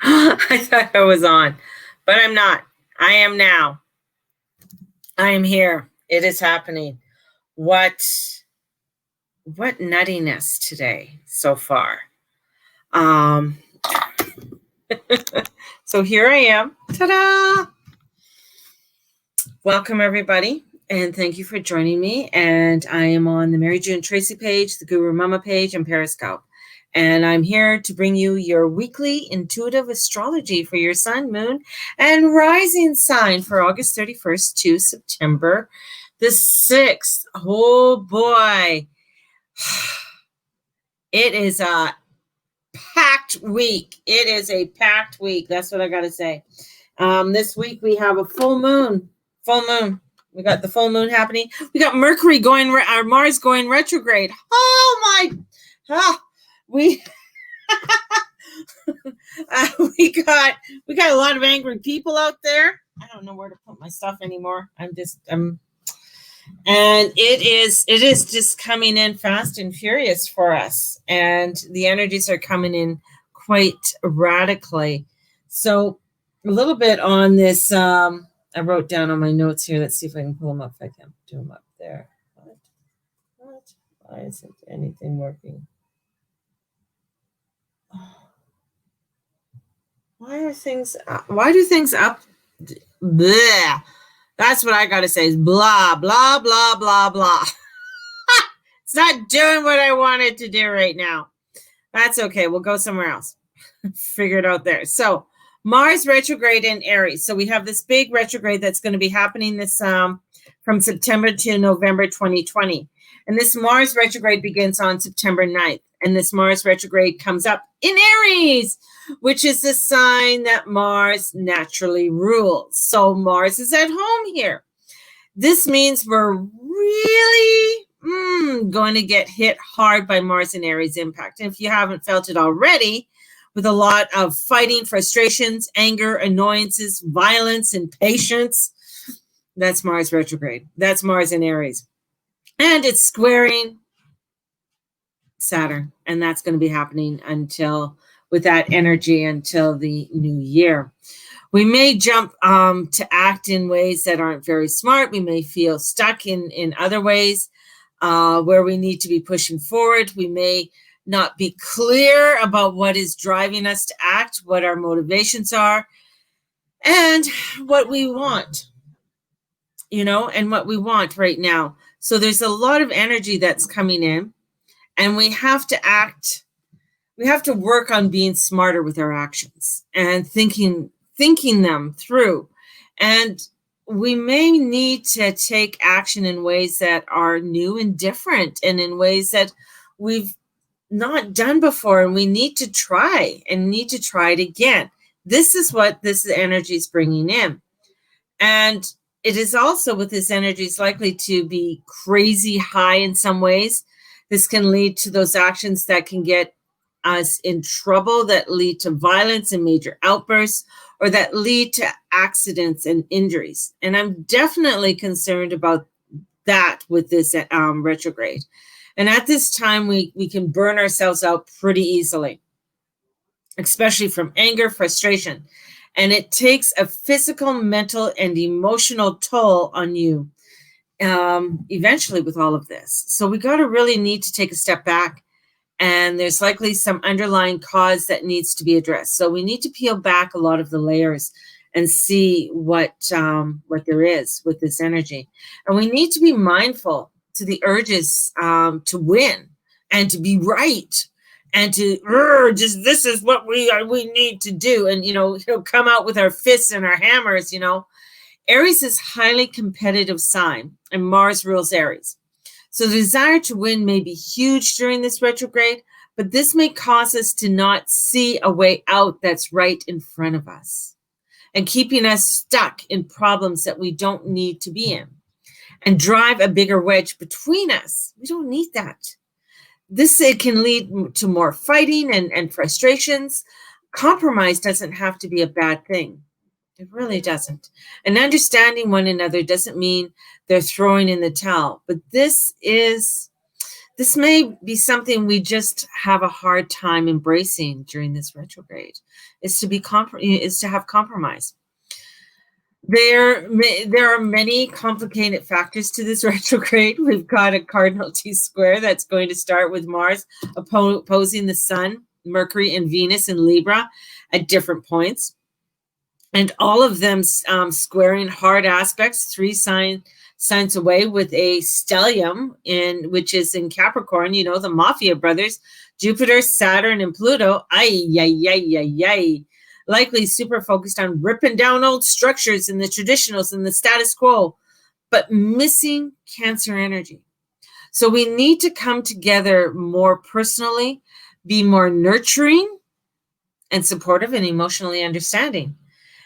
I thought I was on, but I'm not. I am now. I am here. It is happening. What nuttiness today so far. Um so here I am. Ta-da! Welcome everybody, and thank you for joining me. And I am on the Mary June Tracy page, the Guru Mama page, and Periscope. And I'm here to bring you your weekly intuitive astrology for your sun, moon, and rising sign for August 31st to September the 6th. Oh boy. It is a packed week. It is a packed week. That's what I got to say. This week we have a full moon. We got the full moon happening. We got Mercury going, Mars going retrograde. Oh my, we we got a lot of angry people out there. I don't know where to put my stuff anymore. And it is just coming in fast and furious for us, and the energies are coming in quite radically. So a little bit on this, I wrote down on my notes here. Let's see if I can pull them up. If I can do them up there. What? Why isn't anything working? Why do things up? Bleh. That's what I got to say is blah, blah, blah, blah, blah. It's not doing what I wanted to do right now. That's okay. We'll go somewhere else. Figure it out there. So Mars retrograde in Aries. So we have this big retrograde that's going to be happening this from September to November 2020. And this Mars retrograde begins on September 9th. And this Mars retrograde comes up in Aries, which is the sign that Mars naturally rules. So Mars is at home here. This means we're really going to get hit hard by Mars and Aries impact. And if you haven't felt it already, with a lot of fighting, frustrations, anger, annoyances, violence, impatience, that's Mars retrograde. That's Mars in Aries. And it's squaring Saturn, and that's going to be happening with that energy until the new year. We may jump to act in ways that aren't very smart. We may feel stuck in other ways where we need to be pushing forward. We may not be clear about what is driving us to act, what our motivations are, and what we want, and what we want right now. So there's a lot of energy that's coming in, and we have to act. We have to work on being smarter with our actions and thinking them through. And we may need to take action in ways that are new and different, and in ways that we've not done before, and we need to try it again. This is what this energy is bringing in. And it is also, with this energy, is likely to be crazy high in some ways. This can lead to those actions that can get us in trouble, that lead to violence and major outbursts, or that lead to accidents and injuries. And I'm definitely concerned about that with this retrograde. And at this time, we can burn ourselves out pretty easily, especially from anger, frustration. And it takes a physical, mental, and emotional toll on you eventually with all of this. So we got to really need to take a step back, and there's likely some underlying cause that needs to be addressed. So we need to peel back a lot of the layers and see what there is with this energy. And we need to be mindful to the urges to win and to be right and to this is what we need to do, and come out with our fists and our hammers. Aries is highly competitive sign, and Mars rules Aries. So the desire to win may be huge during this retrograde, but this may cause us to not see a way out that's right in front of us, and keeping us stuck in problems that we don't need to be in, and drive a bigger wedge between us. We don't need that. It can lead to more fighting and frustrations. Compromise doesn't have to be a bad thing. It really doesn't. And understanding one another doesn't mean they're throwing in the towel. But this is This may be something we just have a hard time embracing during this retrograde, is to have compromise. There are many complicated factors to this retrograde. We've got a cardinal T-square that's going to start with Mars opposing the Sun, Mercury, and Venus in Libra at different points. And all of them squaring hard aspects, three signs away, with a stellium, which is in Capricorn, the Mafia brothers, Jupiter, Saturn, and Pluto. Likely super focused on ripping down old structures and the traditionals and the status quo, but missing Cancer energy. So we need to come together more personally, be more nurturing and supportive and emotionally understanding,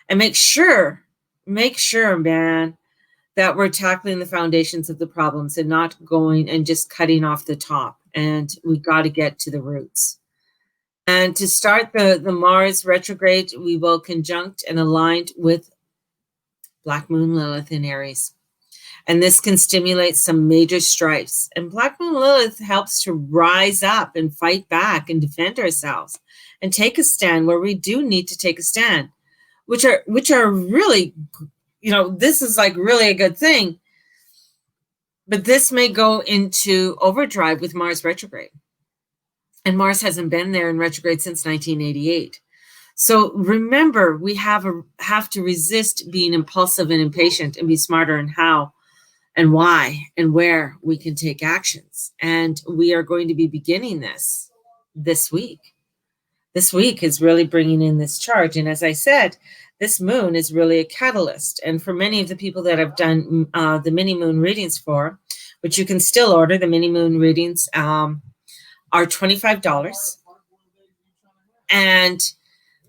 and make sure, man, that we're tackling the foundations of the problems and not going and just cutting off the top. And we got to get to the roots. And to start the Mars retrograde, we will conjunct and aligned with Black Moon Lilith in Aries. And this can stimulate some major strifes. And Black Moon Lilith helps to rise up and fight back and defend ourselves and take a stand where we do need to take a stand, which are really, this is like really a good thing. But this may go into overdrive with Mars retrograde. And Mars hasn't been there in retrograde since 1988. So remember, we have to resist being impulsive and impatient and be smarter in how and why and where we can take actions. And we are going to be beginning this week. This week is really bringing in this charge. And as I said, this moon is really a catalyst. And for many of the people that I've done the mini moon readings for, which you can still order, the mini moon readings, are $25. And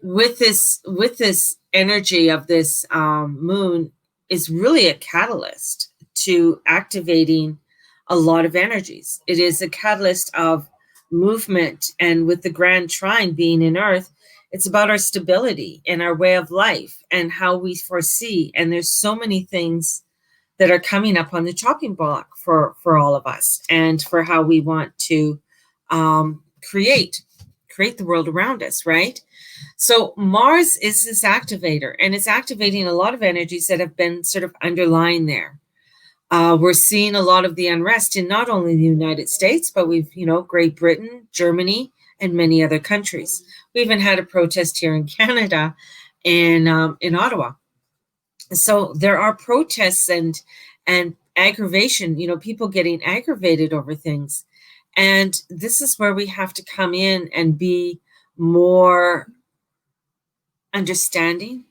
with this energy of this moon is really a catalyst to activating a lot of energies. It is a catalyst of movement, and with the grand trine being in Earth, it's about our stability and our way of life and how we foresee. And there's so many things that are coming up on the chopping block for all of us, and for how we want to create the world around us, right? So Mars is this activator, and it's activating a lot of energies that have been sort of underlying there. We're seeing a lot of the unrest in not only the United States, but we've, Great Britain, Germany, and many other countries. We even had a protest here in Canada, in Ottawa. So there are protests and aggravation, people getting aggravated over things. And this is where we have to come in and be more understanding.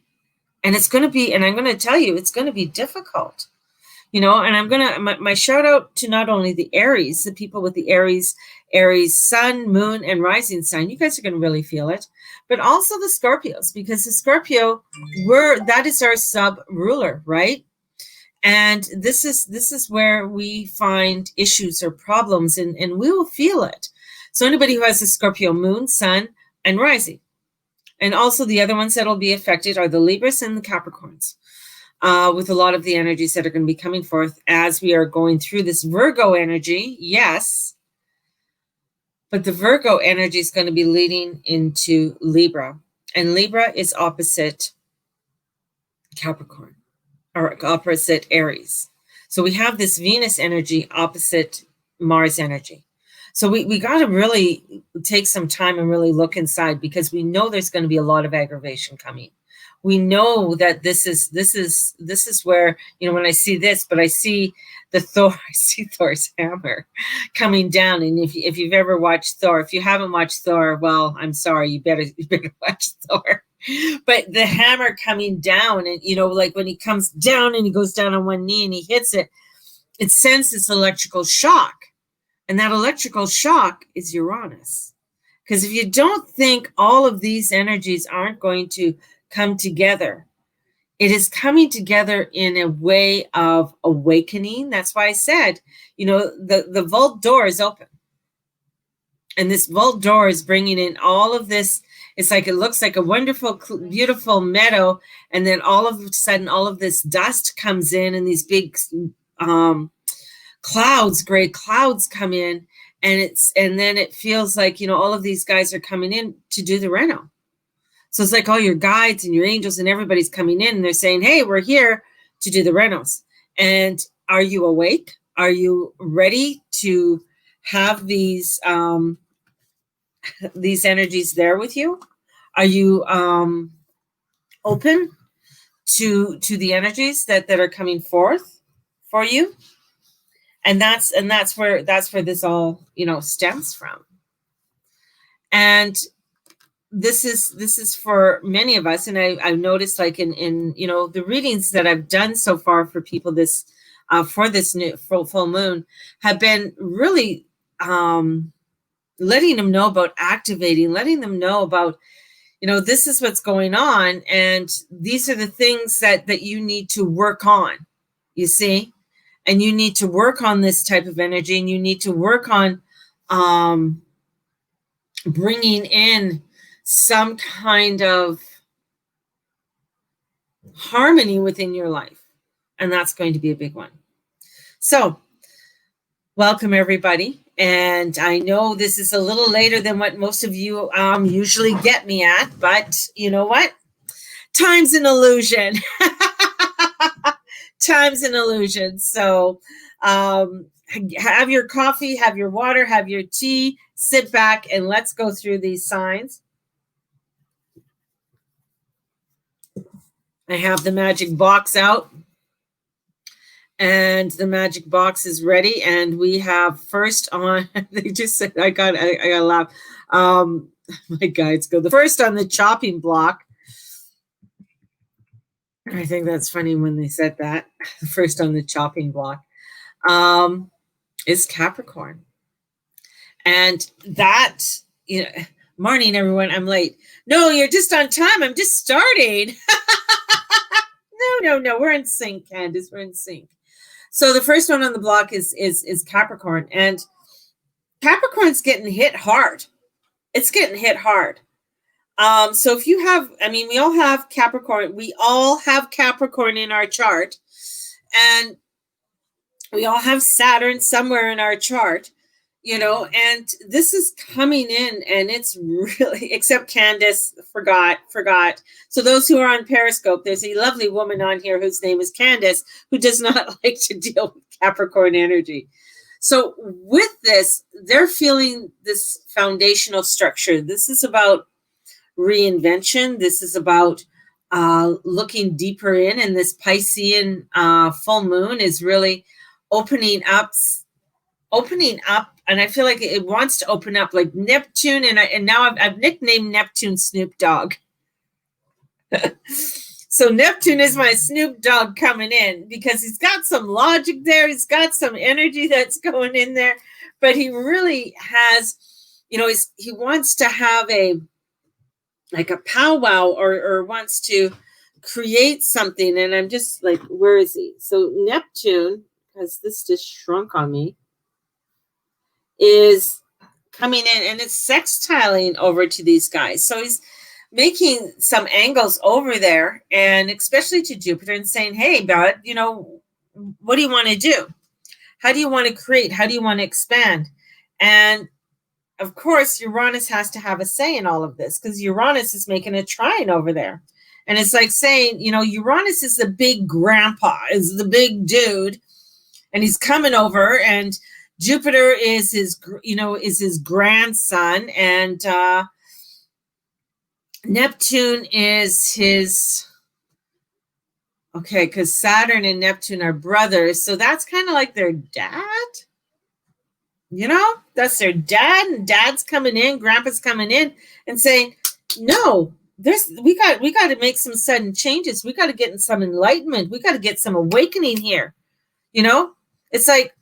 And it's going to be, and I'm going to tell you, it's going to be difficult, and I'm going to, my shout out to not only the Aries, the people with the Aries sun, moon, and rising sign. You guys are going to really feel it, but also the Scorpios, because the Scorpio, that is our sub ruler, right? And this is where we find issues or problems, and we will feel it. So anybody who has a Scorpio moon, sun, and rising, and also the other ones that will be affected are the Libras and the Capricorns, with a lot of the energies that are going to be coming forth as we are going through this Virgo energy. Yes, but the Virgo energy is going to be leading into Libra, and Libra is opposite Capricorn, or opposite Aries. So we have this Venus energy opposite Mars energy. So we got to really take some time and really look inside, because we know there's going to be a lot of aggravation coming. We know that this is where, when I see this, but I see I see Thor's hammer coming down. And if you've ever watched Thor, if you haven't watched Thor, well, I'm sorry, you better watch Thor. But the hammer coming down, and like when he comes down and he goes down on one knee and he hits it, it sends this electrical shock. And that electrical shock is Uranus. Because if you don't think all of these energies aren't going to come together, it is coming together in a way of awakening. That's why I said, the vault door is open. And this vault door is bringing in all of this. It's like, it looks like a wonderful, beautiful meadow. And then all of a sudden, all of this dust comes in, and these big clouds, gray clouds come in, and then it feels like, all of these guys are coming in to do the reno. So it's like all your guides and your angels and everybody's coming in and they're saying, hey, we're here to do the renos. And are you awake? Are you ready to have these energies there with you? Are you open to the energies that are coming forth for you? And that's where this all stems from. And this is for many of us, and I've noticed, like in the readings that I've done so far for people this for this new full moon, have been really letting them know about activating, letting them know about, this is what's going on, and these are the things that you need to work on, you see, and you need to work on this type of energy, and you need to work on bringing in some kind of harmony within your life. And that's going to be a big one. So welcome, everybody. And I know this is a little later than what most of you usually get me at, but you know what? Time's an illusion. Time's an illusion. So have your coffee, have your water, have your tea, sit back, and let's go through these signs. I have the magic box out, and the magic box is ready. And we have first on, they just said, I got to laugh. My guides go, the first on the chopping block. I think that's funny when they said that. The first on the chopping block is Capricorn. And that, morning, everyone, I'm late. No, you're just on time. I'm just starting. No, we're in sync, Candace. We're in sync. So the first one on the block is Capricorn, and Capricorn's getting hit hard. It's getting hit hard. So if you have, we all have Capricorn. We all have Capricorn in our chart, and we all have Saturn somewhere in our chart, and this is coming in, and it's really, except Candace forgot. So those who are on Periscope, there's a lovely woman on here whose name is Candace, who does not like to deal with Capricorn energy. So with this, they're feeling this foundational structure. This is about reinvention. This is about looking deeper in, and this Piscean full moon is really opening up, and I feel like it wants to open up like Neptune, and now I've nicknamed Neptune Snoop Dogg. So Neptune is my Snoop Dogg coming in, because he's got some logic there, he's got some energy that's going in there, but he really has, he wants to have a powwow, or wants to create something, and I'm just like, where is he? So Neptune, because this just shrunk on me, is coming in, and it's sextiling over to these guys. So he's making some angles over there, and especially to Jupiter, and saying, hey, bud, what do you want to do? How do you want to create? How do you want to expand? And of course, Uranus has to have a say in all of this, because Uranus is making a trine over there. And it's like saying, Uranus is the big grandpa, is the big dude, and he's coming over, and Jupiter is his grandson, and Neptune is his, okay, because Saturn and Neptune are brothers, so that's kind of like their dad. That's their dad, and dad's coming in, grandpa's coming in and saying, no, we got to make some sudden changes. We got to get in some enlightenment. We got to get some awakening here. It's like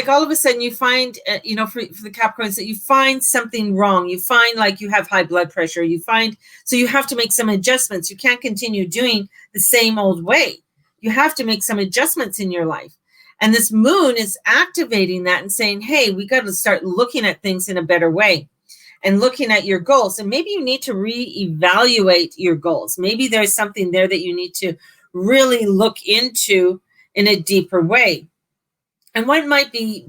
all of a sudden you find, for the Capricorns, that you find something wrong. You find like you have high blood pressure. So you have to make some adjustments. You can't continue doing the same old way. You have to make some adjustments in your life. And this moon is activating that and saying, hey, we got to start looking at things in a better way and looking at your goals. And maybe you need to reevaluate your goals. Maybe there's something there that you need to really look into in a deeper way. And what might be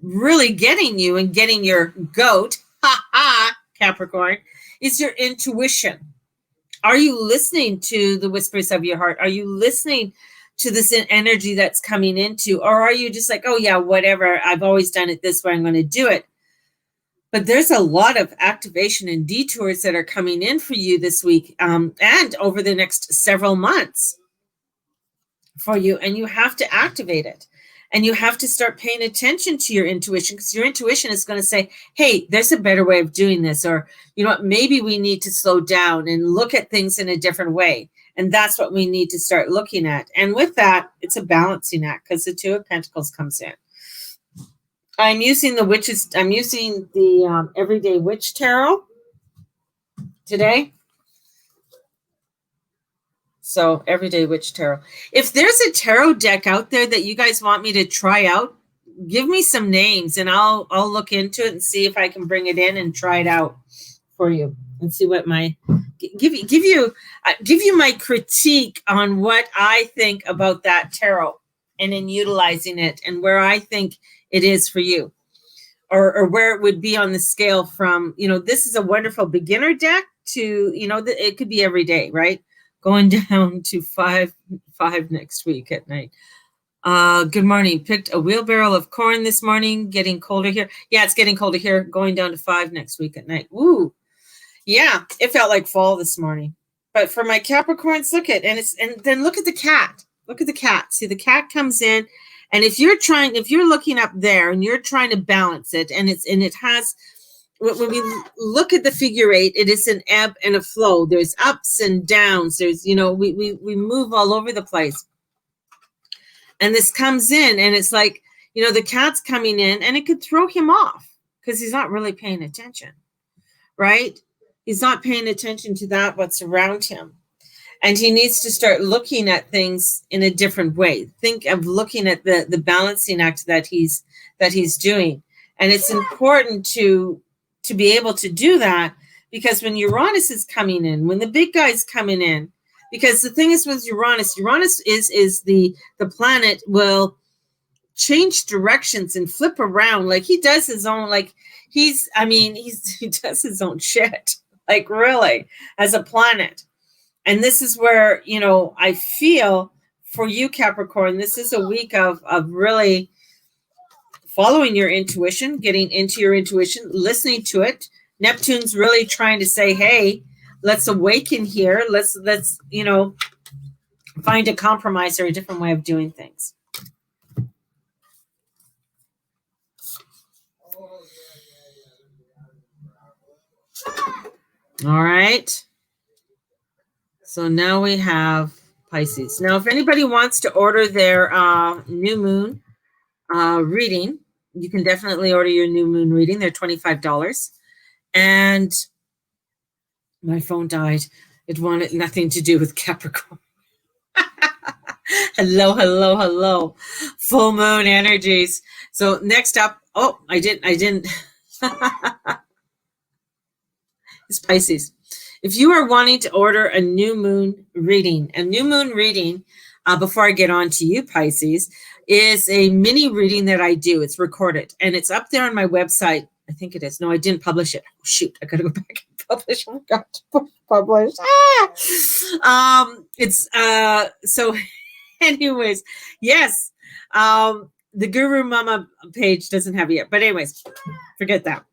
really getting you and getting your goat, ha ha, Capricorn, is your intuition. Are you listening to the whispers of your heart? Are you listening to this energy that's coming into, or are you just like, oh yeah, whatever, I've always done it this way, I'm going to do it? But there's a lot of activation and detours that are coming in for you this week, and over the next several months for you, and you have to activate it. And you have to start paying attention to your intuition, because your intuition is going to say, hey, there's a better way of doing this. Or, you know what, maybe we need to slow down and look at things in a different way. And that's what we need to start looking at. And with that, it's a balancing act, because the Two of Pentacles comes in. I'm using the Everyday Witch Tarot today. So Everyday Witch Tarot. If there's a tarot deck out there that you guys want me to try out, give me some names and I'll look into it and see if I can bring it in and try it out for you and see what my give you my critique on what I think about that tarot and in utilizing it and where I think it is for you, or where it would be on the scale from, this is a wonderful beginner deck to, it could be every day, right? Going down to five next week at night. Good morning. Picked a wheelbarrow of corn this morning. Getting colder here. Yeah, it's getting colder here. Going down to 5 next week at night. Woo. Yeah, it felt like fall this morning. But for my Capricorns, look at and then look at the cat. Look at the cat. See, the cat comes in, and if you're looking up there and you're trying to balance it, and it has. When we look at the figure eight, it is an ebb and a flow. There's ups and downs. There's, we move all over the place. And this comes in and it's like, the cat's coming in and it could throw him off because he's not really paying attention, right? He's not paying attention to what's around him. And he needs to start looking at things in a different way. Think of looking at the balancing act that he's doing. And it's important to be able to do that, because when Uranus is coming in, when the big guy's coming in, because the thing is with Uranus is the planet will change directions and flip around. Like he does his own, he does his own shit, like really, as a planet. And this is where, I feel for you, Capricorn, this is a week of really following your intuition, getting into your intuition, listening to it. Neptune's really trying to say, hey, let's awaken here. Let's find a compromise or a different way of doing things. All right. So now we have Pisces. Now, if anybody wants to order their new moon reading, you can definitely order your new moon reading. They're $25. And my phone died. It wanted nothing to do with Capricorn. Hello. Full moon energies. So next up, I didn't. It's Pisces. If you are wanting to order a new moon reading, before I get on to you, Pisces, is a mini reading that I do. It's recorded and it's up there on my website. I think it is. No, I didn't publish it. Oh, shoot, I gotta go back and publish. I forgot to publish. So anyways, yes. The Guru Mama page doesn't have it yet. But anyways, forget that.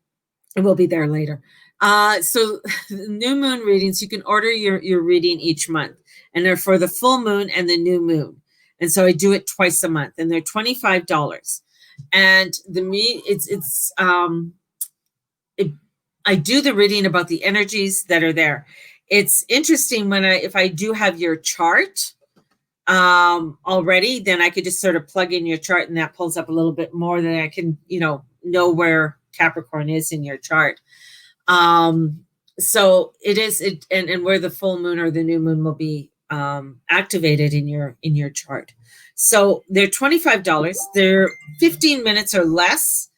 It will be there later. So the new moon readings, you can order your reading each month, and they're for the full moon and the new moon. And so I do it twice a month, and they're $25. And I do the reading about the energies that are there. It's interesting if I do have your chart already, then I could just sort of plug in your chart, and that pulls up a little bit more than I can, know where Capricorn is in your chart. So it is, and where the full moon or the new moon will be activated in your chart. So they're $25. They're 15 minutes or less,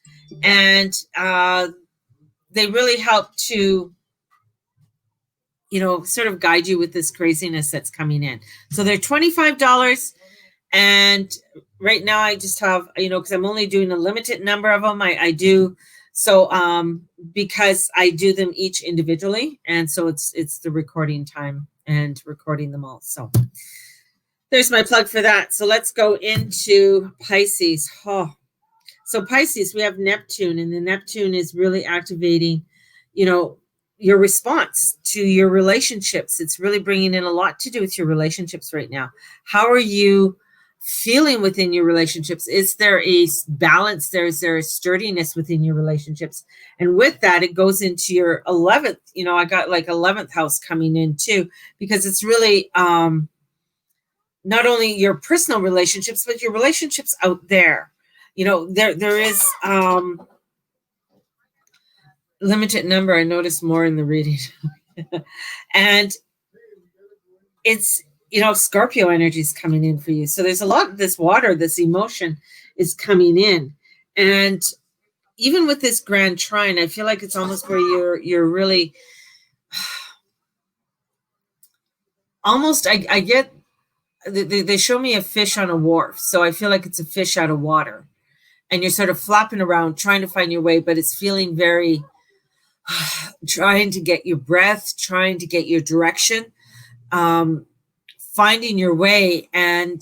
and they really help to, sort of guide you with this craziness that's coming in. So they're $25, and right now I just have, because I'm only doing a limited number of them. I do so because I do them each individually, and so it's the recording time and recording them all. So there's my plug for that. So let's go into Pisces. Oh, so Pisces, we have Neptune, and the Neptune is really activating, your response to your relationships. It's really bringing in a lot to do with your relationships right now. How are you feeling within your relationships? Is there a balance? Is there a sturdiness within your relationships? And with that, it goes into your 11th. I got like 11th house coming in too, because it's really not only your personal relationships, but your relationships out there. There is limited number. I noticed more in the reading. And it's, Scorpio energy is coming in for you. So there's a lot of this water, this emotion is coming in. And even with this grand trine, I feel like it's almost where you're really almost, I get, they show me a fish on a wharf. So I feel like it's a fish out of water. And you're sort of flopping around trying to find your way, but it's feeling very trying to get your breath, trying to get your direction, finding your way. And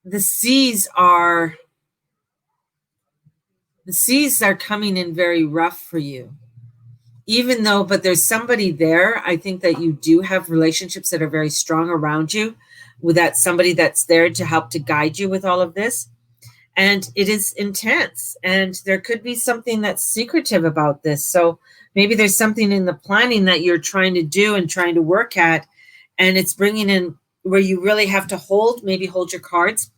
the seas are coming in very rough for you. But there's somebody there. I think that you do have relationships that are very strong around you, with that somebody that's there to help to guide you with all of this. And it is intense, and there could be something that's secretive about this. So maybe there's something in the planning that you're trying to do and trying to work at, and it's bringing in where you really have to hold your cards.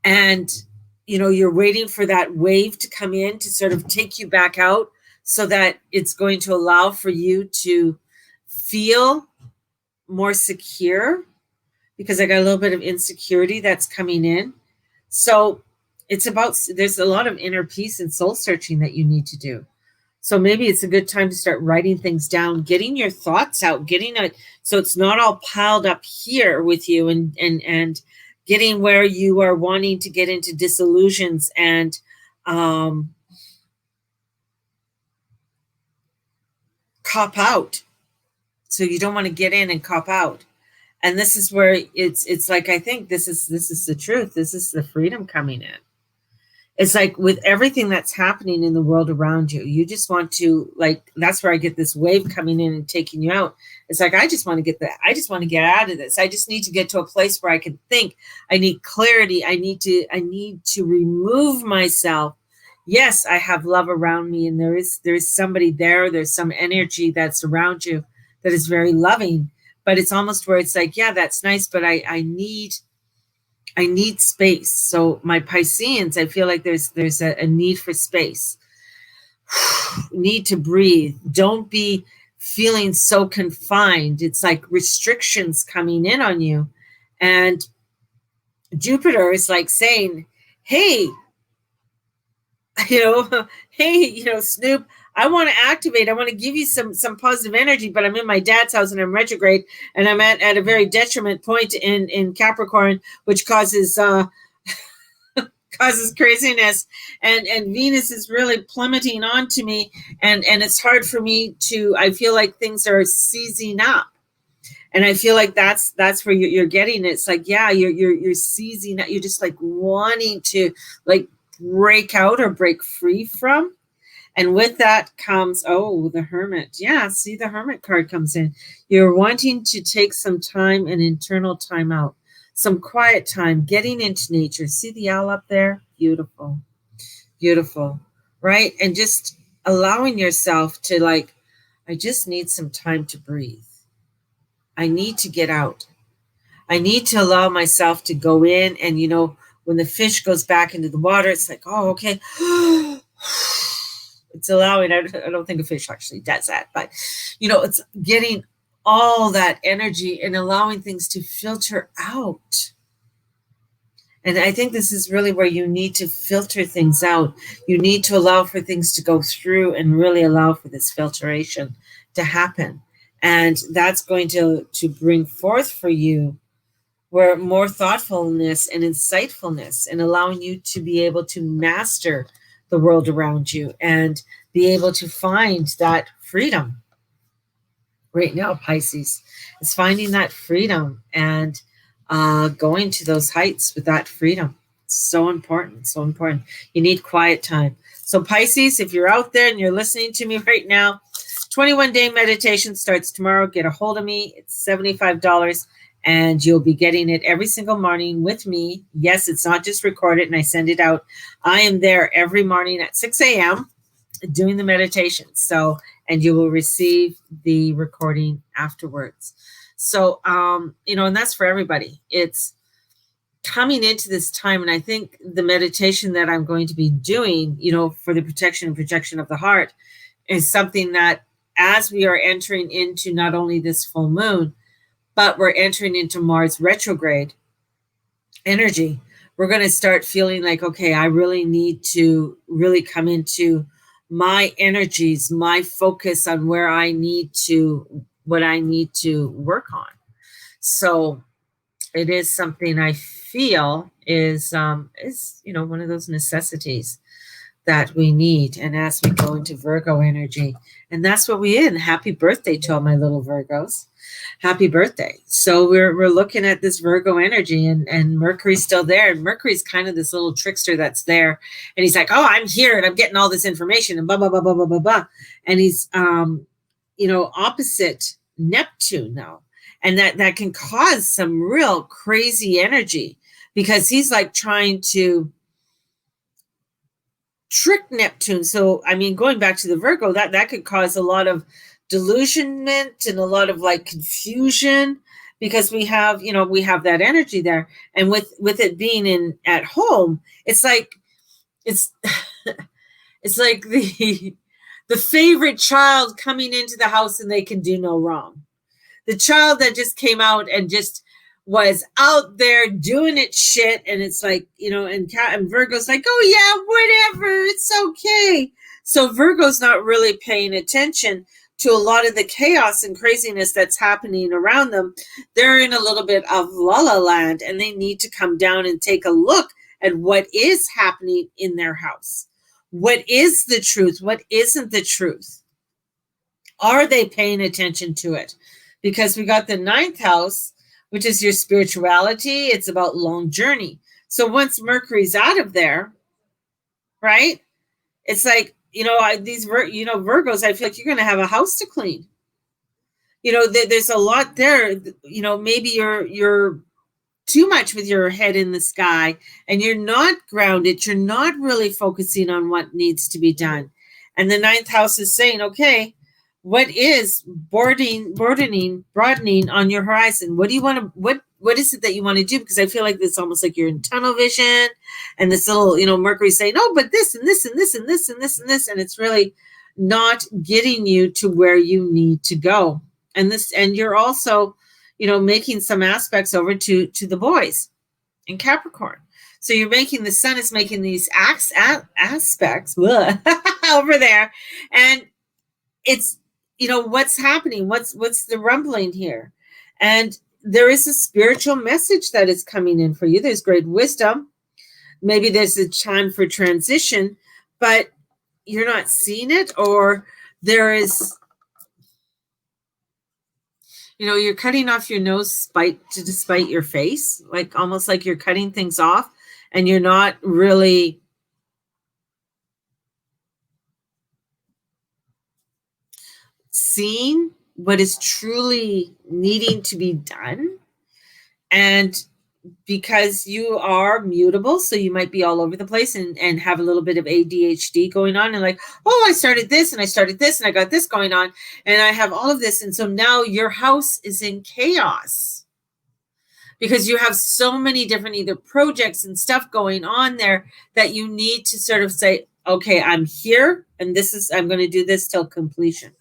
And, you're waiting for that wave to come in to sort of take you back out, so that it's going to allow for you to feel more secure, because I got a little bit of insecurity that's coming in. So there's a lot of inner peace and soul searching that you need to do. So maybe it's a good time to start writing things down, getting your thoughts out, so it's not all piled up here with you, and getting where you are wanting to get into disillusions and cop out. So you don't want to get in and cop out. And this is where it's like, I think this is the truth. This is the freedom coming in. It's like with everything that's happening in the world around you, you just want to, like, that's where I get this wave coming in and taking you out. It's like, I just want to get out of this. I just need to get to a place where I can think. I need clarity. I need to remove myself. Yes, I have love around me, and there is somebody there. There's some energy that's around you that is very loving. But it's almost where it's like, yeah, that's nice, but I need space. So my Pisceans, I feel like there's a need for space. Need to breathe. Don't be feeling so confined. It's like restrictions coming in on you. And Jupiter is like saying, hey, Snoop, I want to activate. I want to give you some positive energy, but I'm in my dad's house and I'm retrograde, and I'm at a very detriment point in Capricorn, which causes craziness, and Venus is really plummeting onto me, and it's hard for me to. I feel like things are seizing up, and I feel like that's where you're getting it. It's like, yeah, you're seizing up. You're just like wanting to like break out or break free from. And with that comes, the Hermit. Yeah, see, the Hermit card comes in. You're wanting to take some time, an internal time out, some quiet time, getting into nature. See the owl up there? Beautiful, beautiful, right? And just allowing yourself to, like, I just need some time to breathe. I need to get out. I need to allow myself to go in. And, when the fish goes back into the water, it's like, oh, okay. It's allowing, I don't think a fish actually does that, but, it's getting all that energy and allowing things to filter out. And I think this is really where you need to filter things out. You need to allow for things to go through and really allow for this filtration to happen. And that's going to bring forth for you where more thoughtfulness and insightfulness, and allowing you to be able to master the world around you and be able to find that freedom. Right now, Pisces is finding that freedom and going to those heights with that freedom. So important, so important. You need quiet time. So Pisces, if you're out there and you're listening to me right now, 21-day meditation starts tomorrow. Get a hold of me. It's $75, and you'll be getting it every single morning with me. Yes, it's not just recorded and I send it out. I am there every morning at 6 a.m. doing the meditation. So, and you will receive the recording afterwards. So, and that's for everybody. It's coming into this time. And I think the meditation that I'm going to be doing, for the protection and projection of the heart, is something that, as we are entering into not only this full moon, but we're entering into Mars retrograde energy, we're going to start feeling like, okay, I really need to really come into my energies, my focus on what I need to work on. So it is something I feel is one of those necessities that we need. And as we go into Virgo energy, and that's what we're in. Happy birthday to all my little Virgos. Happy birthday. So we're looking at this Virgo energy, and Mercury's still there. And Mercury's kind of this little trickster that's there. And he's like, oh, I'm here and I'm getting all this information and blah, blah, blah, blah, blah, blah, blah. And he's, opposite Neptune now. And that can cause some real crazy energy, because he's like trying to trick Neptune. So, going back to the Virgo, that could cause a lot of delusionment and a lot of like confusion, because we have that energy there. And with it being at home, it's like it's like the favorite child coming into the house and they can do no wrong. The child that just came out and just was out there doing it shit, and it's like, and Virgo's like, oh yeah, whatever, it's okay. So Virgo's not really paying attention to a lot of the chaos and craziness that's happening around them. They're in a little bit of la la land, and they need to come down and take a look at what is happening in their house. What is the truth? What isn't the truth? Are they paying attention to it? Because we got the 9th house, which is your spirituality. It's about long journey. So once Mercury's out of there, right? It's like, these Virgos, I feel like you're going to have a house to clean. There's a lot there. Maybe you're too much with your head in the sky and you're not grounded. You're not really focusing on what needs to be done. And the 9th house is saying, okay, what is broadening on your horizon? What do you want to, what is it that you want to do? Because I feel like it's almost like you're in tunnel vision, and this little, Mercury saying, oh, but this and this and this and this and this and this. And it's really not getting you to where you need to go. And you're also, making some aspects over to the boys in Capricorn. So you're making, the sun is making these aspects over there. And it's, what's happening? What's the rumbling here? And there is a spiritual message that is coming in for you. There's great wisdom. Maybe there's a time for transition, but you're not seeing it, or there is, you're cutting off your nose to spite your face, like almost like you're cutting things off, and you're not really seeing what is truly needing to be done. And because you are mutable, so you might be all over the place and have a little bit of ADHD going on, and like, oh, I started this and I started this and I got this going on and I have all of this. And so now your house is in chaos because you have so many different either projects and stuff going on there that you need to sort of say, okay, I'm here and I'm going to do this till completion.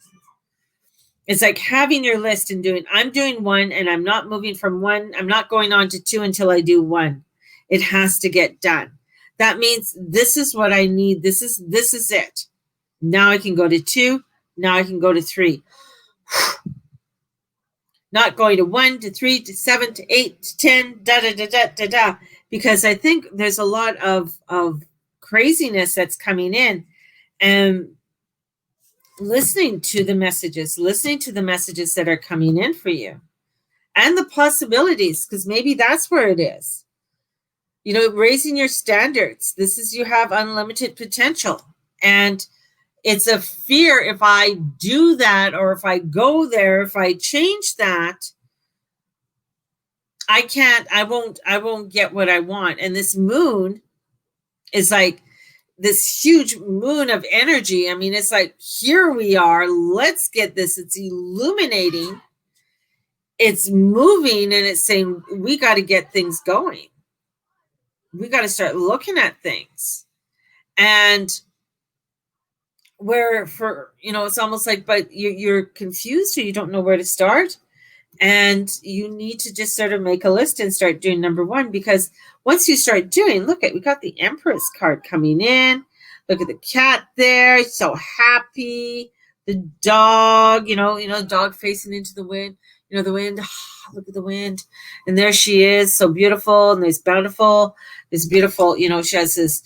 It's like having your list and I'm doing 1 and I'm not moving from 1. I'm not going on to 2 until I do 1. It has to get done. That means this is what I need. This is it. Now I can go to 2. Now I can go to 3. not going to 1 to 3 to 7 to 8 to 10, da da da da da da, because I think there's a lot of craziness that's coming in, and listening to the messages that are coming in for you, and the possibilities, because maybe that's where it is. Raising your standards. This is, you have unlimited potential, and it's a fear, if I do that, or if I go there, if I change that, I won't get what I want. And this moon is like this huge moon of energy. I mean, it's like, here we are, let's get this. It's illuminating, it's moving, and it's saying, we got to get things going. We got to start looking at things. And where it's almost like, but you're confused, or you don't know where to start. And you need to just sort of make a list and start doing number one, because once you start doing, we got the Empress card coming in. Look at the cat there, so happy. The dog, dog facing into the wind. The wind, look at the wind. And there she is, so beautiful, and there's bountiful. This beautiful, she has this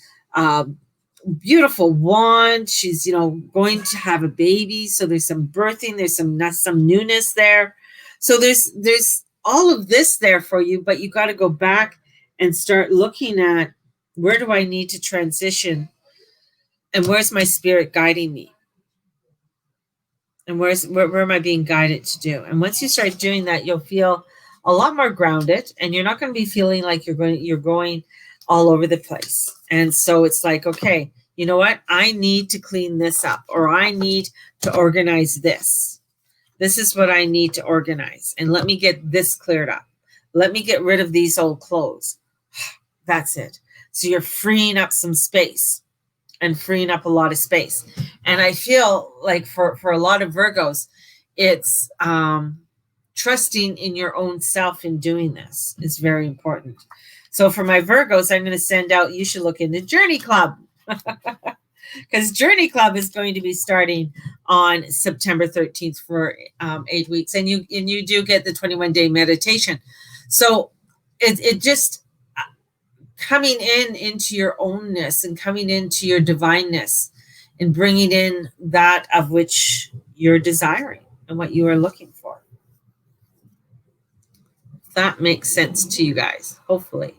beautiful wand. She's, going to have a baby. So there's some birthing, there's some newness there. So there's all of this there for you, but you got to go back and start looking at, where do I need to transition, and where's my spirit guiding me, and where am I being guided to do? And once you start doing that, you'll feel a lot more grounded, and you're not going to be feeling like you're going all over the place. And so it's like, okay, you know what? I need to clean this up, or I need to organize this. This is what I need to organize. And let me get this cleared up. Let me get rid of these old clothes. That's it. So you're freeing up some space, and freeing up a lot of space. And I feel like for a lot of Virgos, it's trusting in your own self in doing this is very important. So for my Virgos, I'm going to send out, you should look into Journey Club. Because Journey Club is going to be starting on September 13th for 8 weeks. And you do get the 21-day meditation. So it just coming into your ownness, and coming into your divineness, and bringing in that of which you're desiring and what you are looking for. That makes sense to you guys, hopefully.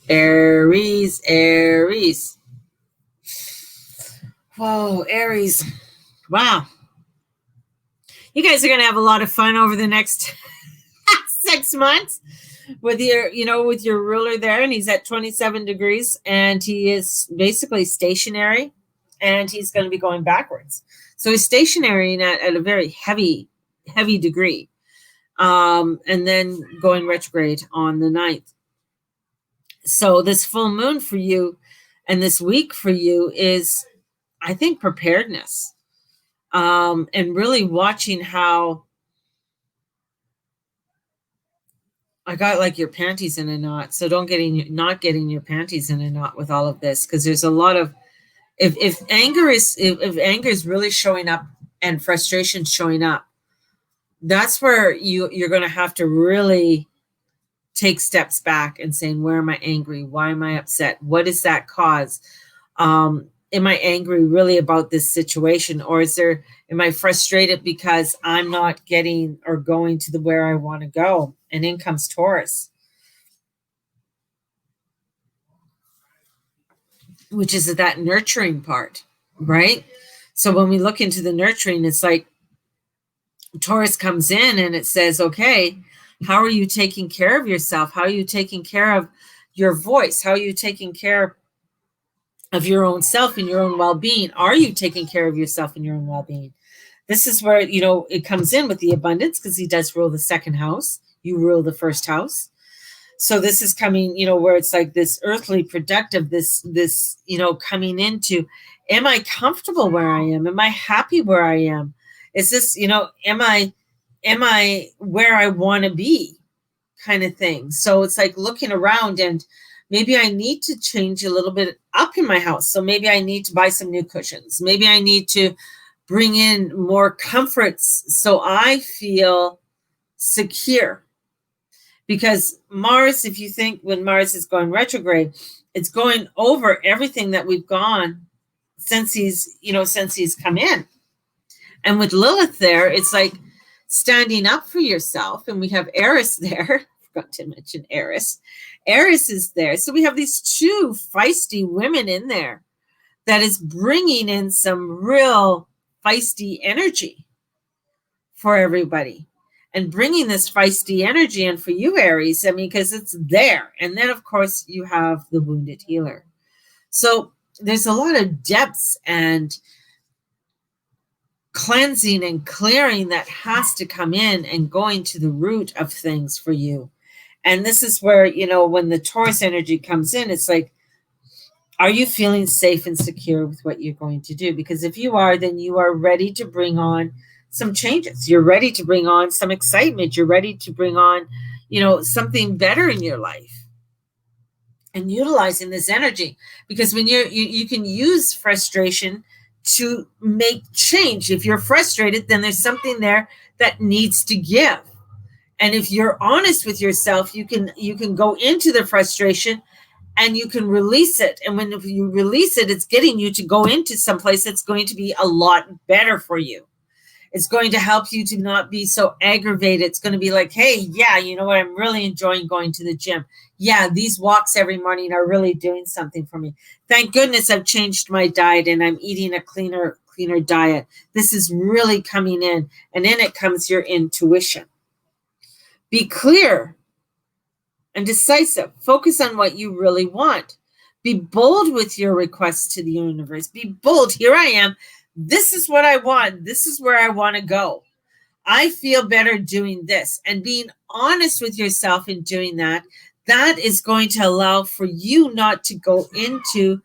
Aries. Whoa, Aries. Wow. You guys are going to have a lot of fun over the next 6 months with your ruler there. And he's at 27 degrees, and he is basically stationary, and he's going to be going backwards. So he's stationary at a very heavy degree. And then going retrograde on the 9th. So this full moon for you, and this week for you, is, I think, preparedness, and really watching how I got like your panties in a knot. So not getting your panties in a knot with all of this, because there's a lot of, if anger is really showing up, and frustration showing up, that's where you're going to have to really take steps back and saying, where am I angry? Why am I upset? What is that cause? Am I angry really about this situation? Or am I frustrated because I'm not getting or going to where I want to go? And in comes Taurus, which is that nurturing part, right? So when we look into the nurturing, it's like Taurus comes in and it says, okay, how are you taking care of yourself? How are you taking care of your voice? How are you taking care of your own self and your own well-being? Are you taking care of yourself and your own well-being? This is where, it comes in with the abundance, because he does rule the second house. You rule the first house. So this is coming, where it's like this earthly productive, this, coming into, am I comfortable where I am? Am I happy where I am? Is this, am I where I want to be? kind of thing. So it's like looking around, and maybe I need to change a little bit up in my house. So maybe I need to buy some new cushions. Maybe I need to bring in more comforts so I feel secure. Because Mars, if you think when Mars is going retrograde, it's going over everything that we've gone since he's come in. And with Lilith there, it's like standing up for yourself. And we have Eris there. I forgot to mention Eris. Eris is there. So we have these two feisty women in there that is bringing in some real feisty energy for everybody. And bringing this feisty energy in for you, Aries, I mean, because it's there. And then, of course, you have the wounded healer. So there's a lot of depths and cleansing and clearing that has to come in and going to the root of things for you. And this is where, when the Taurus energy comes in, it's like, are you feeling safe and secure with what you're going to do? Because if you are, then you are ready to bring on some changes. You're ready to bring on some excitement. You're ready to bring on, something better in your life. And utilizing this energy, because when you can use frustration to make change. If you're frustrated, then there's something there that needs to give. And if you're honest with yourself, you can go into the frustration and you can release it. And when you release it, it's getting you to go into someplace that's going to be a lot better for you. It's going to help you to not be so aggravated. It's going to be like, hey, yeah, you know what? I'm really enjoying going to the gym. Yeah, these walks every morning are really doing something for me. Thank goodness I've changed my diet and I'm eating a cleaner diet. This is really coming in. And in it comes your intuition. Be clear and decisive. Focus on what you really want. Be bold with your requests to the universe. Be bold. Here I am. This is what I want. This is where I want to go. I feel better doing this. And being honest with yourself in doing that, that is going to allow for you not to go into,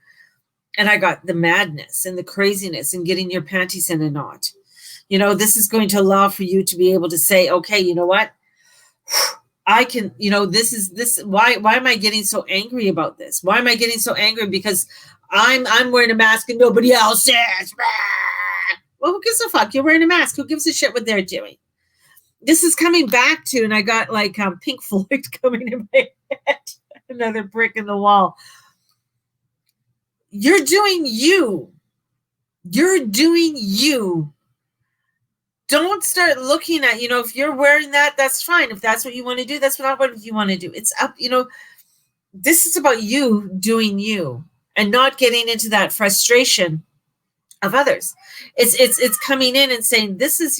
and I got the madness and the craziness and getting your panties in a knot. This is going to allow for you to be able to say, okay, you know what? I can, why am I getting so angry about this? Why am I getting so angry? Because I'm wearing a mask and nobody else is. Well, who gives a fuck? You're wearing a mask. Who gives a shit what they're doing? This is coming back to, and I got like Pink Floyd coming in my head. Another brick in the wall. You're doing you. You're doing you. Don't start looking at, if you're wearing that, that's fine. If that's what you want to do, that's not what you want to do. It's up, this is about you doing you and not getting into that frustration of others. It's coming in and saying, this is,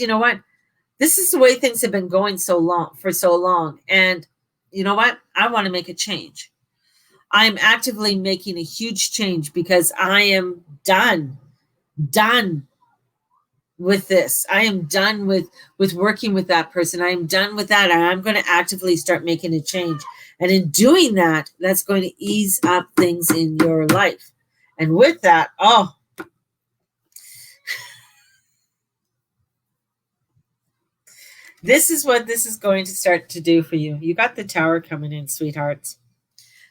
this is the way things have been going for so long. And you know what? I want to make a change. I'm actively making a huge change because I am done with this. I am done with working with that person. I am done with that. And I'm going to actively start making a change. And in doing that, that's going to ease up things in your life. And with that, this is what this is going to start to do for you. You got the Tower coming in, sweethearts.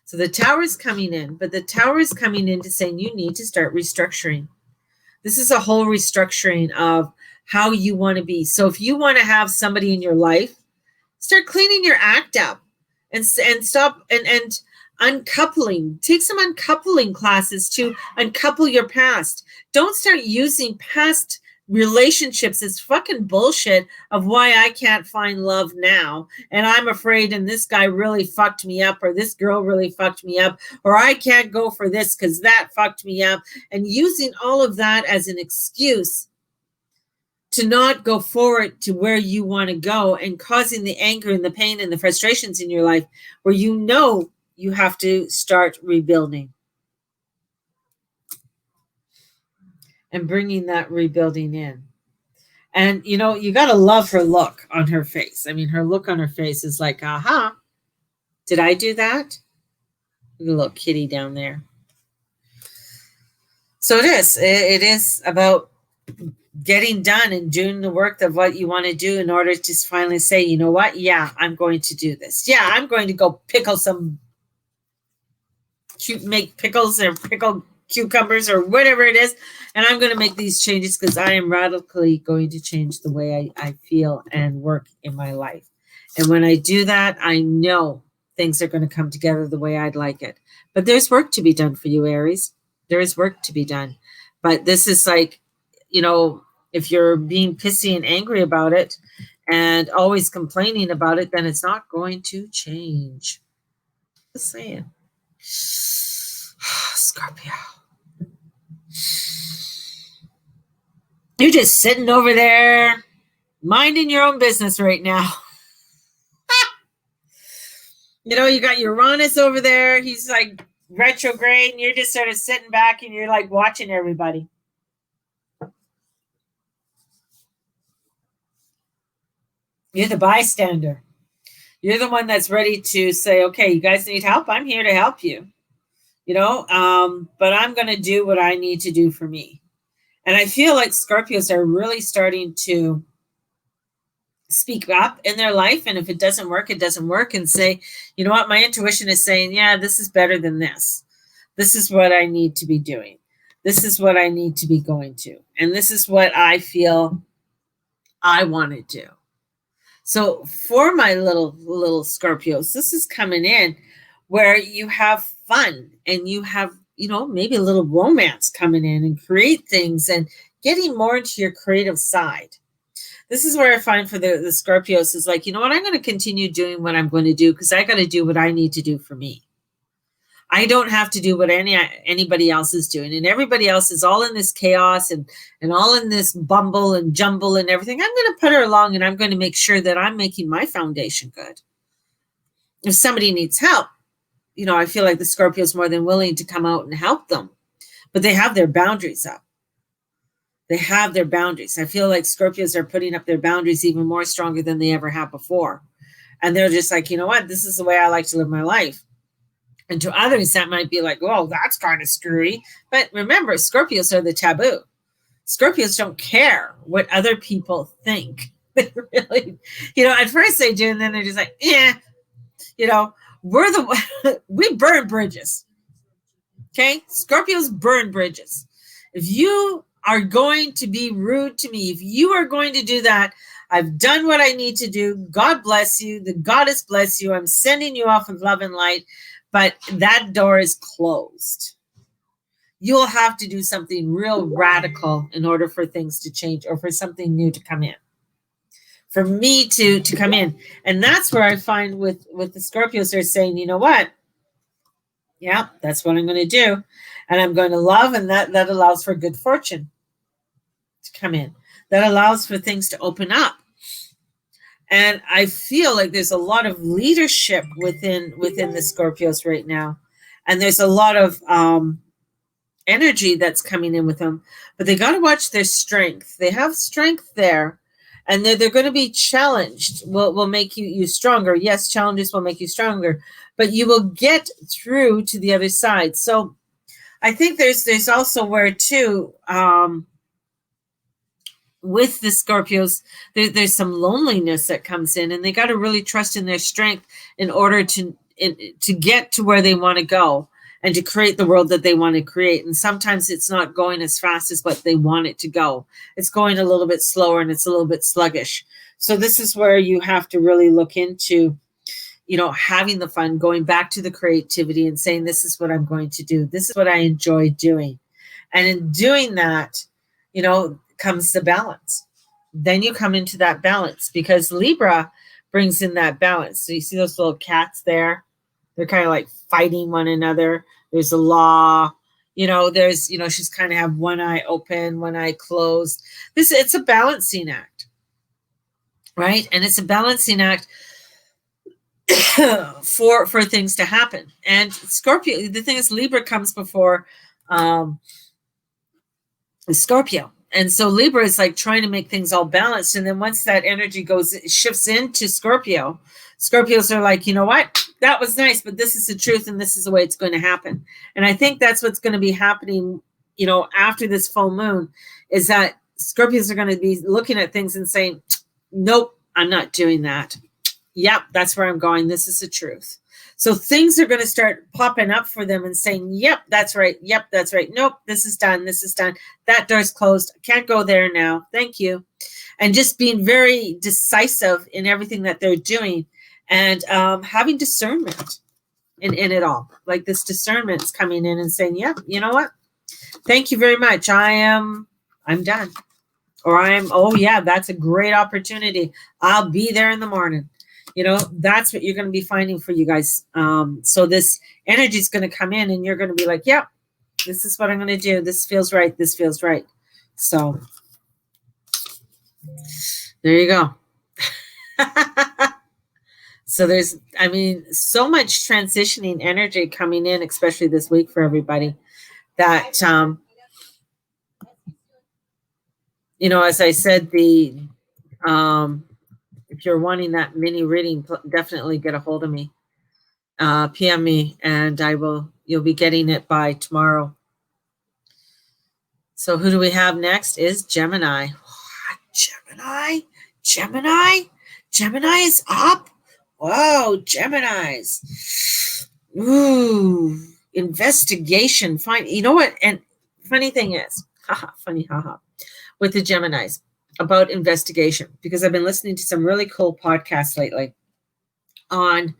So the Tower is coming in, but the Tower is coming in to saying you need to start restructuring. This is a whole restructuring of how you want to be. So if you want to have somebody in your life, start cleaning your act up and stop and uncoupling. Take some uncoupling classes to uncouple your past. Don't start using past relationships as fucking bullshit of why I can't find love now. And I'm afraid, and this guy really fucked me up, or this girl really fucked me up, or I can't go for this because that fucked me up. And using all of that as an excuse to not go forward to where you want to go and causing the anger and the pain and the frustrations in your life where you have to start rebuilding. And bringing that rebuilding in. And, you got to love her look on her face. I mean, her look on her face is like, aha, did I do that? Look at a little kitty down there. So it is about getting done and doing the work of what you want to do in order to finally say, you know what? Yeah, I'm going to do this. Yeah, I'm going to go pickle some make pickles or pickle cucumbers or whatever it is. And I'm going to make these changes because I am radically going to change the way I feel and work in my life. And when I do that, I know things are going to come together the way I'd like it. But there's work to be done for you, Aries. There is work to be done. But this is like, if you're being pissy and angry about it and always complaining about it, then it's not going to change. Just saying. Scorpio. You're just sitting over there minding your own business right now. You got Uranus over there. He's like retrograde, and you're just sort of sitting back and you're like watching everybody. You're the bystander. You're the one that's ready to say, okay, you guys need help. I'm here to help you. But I'm going to do what I need to do for me. And I feel like Scorpios are really starting to speak up in their life. And if it doesn't work, it doesn't work. And say, you know what? My intuition is saying, yeah, this is better than this. This is what I need to be doing. This is what I need to be going to. And this is what I feel I want to do. So for my little Scorpios, this is coming in where you have fun and you have, maybe a little romance coming in and create things and getting more into your creative side. This is where I find for the Scorpios is like, you know what, I'm going to continue doing what I'm going to do because I got to do what I need to do for me. I don't have to do what anybody else is doing. And everybody else is all in this chaos and all in this bumble and jumble and everything. I'm going to put her along and I'm going to make sure that I'm making my foundation good. If somebody needs help, I feel like the Scorpio is more than willing to come out and help them. But they have their boundaries up. They have their boundaries. I feel like Scorpios are putting up their boundaries even more stronger than they ever have before. And they're just like, you know what? This is the way I like to live my life. And to others, that might be like, well, that's kind of screwy. But remember, Scorpios are the taboo. Scorpios don't care what other people think. They really, at first they do, and then they're just like, we burn bridges. Okay? Scorpios burn bridges. If you are going to be rude to me, if you are going to do that, I've done what I need to do. God bless you. The goddess bless you. I'm sending you off with love and light. But that door is closed. You'll have to do something real radical in order for things to change or for something new to come in. For me to come in. And that's where I find with the Scorpios, they're saying, you know what? Yeah, that's what I'm going to do. And I'm going to love, and that allows for good fortune to come in. That allows for things to open up. And I feel like there's a lot of leadership within the Scorpios right now. And there's a lot of energy that's coming in with them. But they got to watch their strength. They have strength there. And they're going to be challenged. Will make you stronger. Yes, challenges will make you stronger. But you will get through to the other side. So I think there's also where, too, with the Scorpios, there's some loneliness that comes in, and they got to really trust in their strength in order to get to where they want to go and to create the world that they want to create. And sometimes it's not going as fast as what they want it to go. It's going a little bit slower and it's a little bit sluggish. So this is where you have to really look into, having the fun, going back to the creativity and saying, this is what I'm going to do. This is what I enjoy doing. And in doing that, comes the balance. Then you come into that balance because Libra brings in that balance. So you see those little cats there? They're kind of like fighting one another. There's a law, there's, she's kind of have one eye open, one eye closed. It's a balancing act, right? And it's a balancing act for things to happen. And Scorpio, the thing is, Libra comes before Scorpio. And so Libra is like trying to make things all balanced. And then once that energy shifts into Scorpio, Scorpios are like, you know what? That was nice, but this is the truth and this is the way it's going to happen. And I think that's what's going to be happening, after this full moon, is that Scorpios are going to be looking at things and saying, nope, I'm not doing that. Yep, that's where I'm going. This is the truth. So things are going to start popping up for them and saying, yep, that's right. Yep, that's right. Nope, this is done. This is done. That door's closed. I can't go there now. Thank you. And just being very decisive in everything that they're doing, and having discernment in it all. Like this discernment is coming in and saying, yeah, you know what? Thank you very much. I'm done. Or oh yeah, that's a great opportunity. I'll be there in the morning. You know, that's what you're going to be finding for you guys. So this energy is going to come in and you're going to be like, yep, this is what I'm going to do. This feels right. This feels right. So there you go. So there's, I mean, so much transitioning energy coming in, especially this week for everybody, that, you know, as I said, the, if you're wanting that mini reading, definitely get a hold of me, PM me, and you'll be getting it by tomorrow. So who do we have next is Gemini. What? Gemini is up. Whoa, Geminis. Ooh, investigation. Fine. You know what? And funny thing is, with the Geminis about investigation, because I've been listening to some really cool podcasts lately. On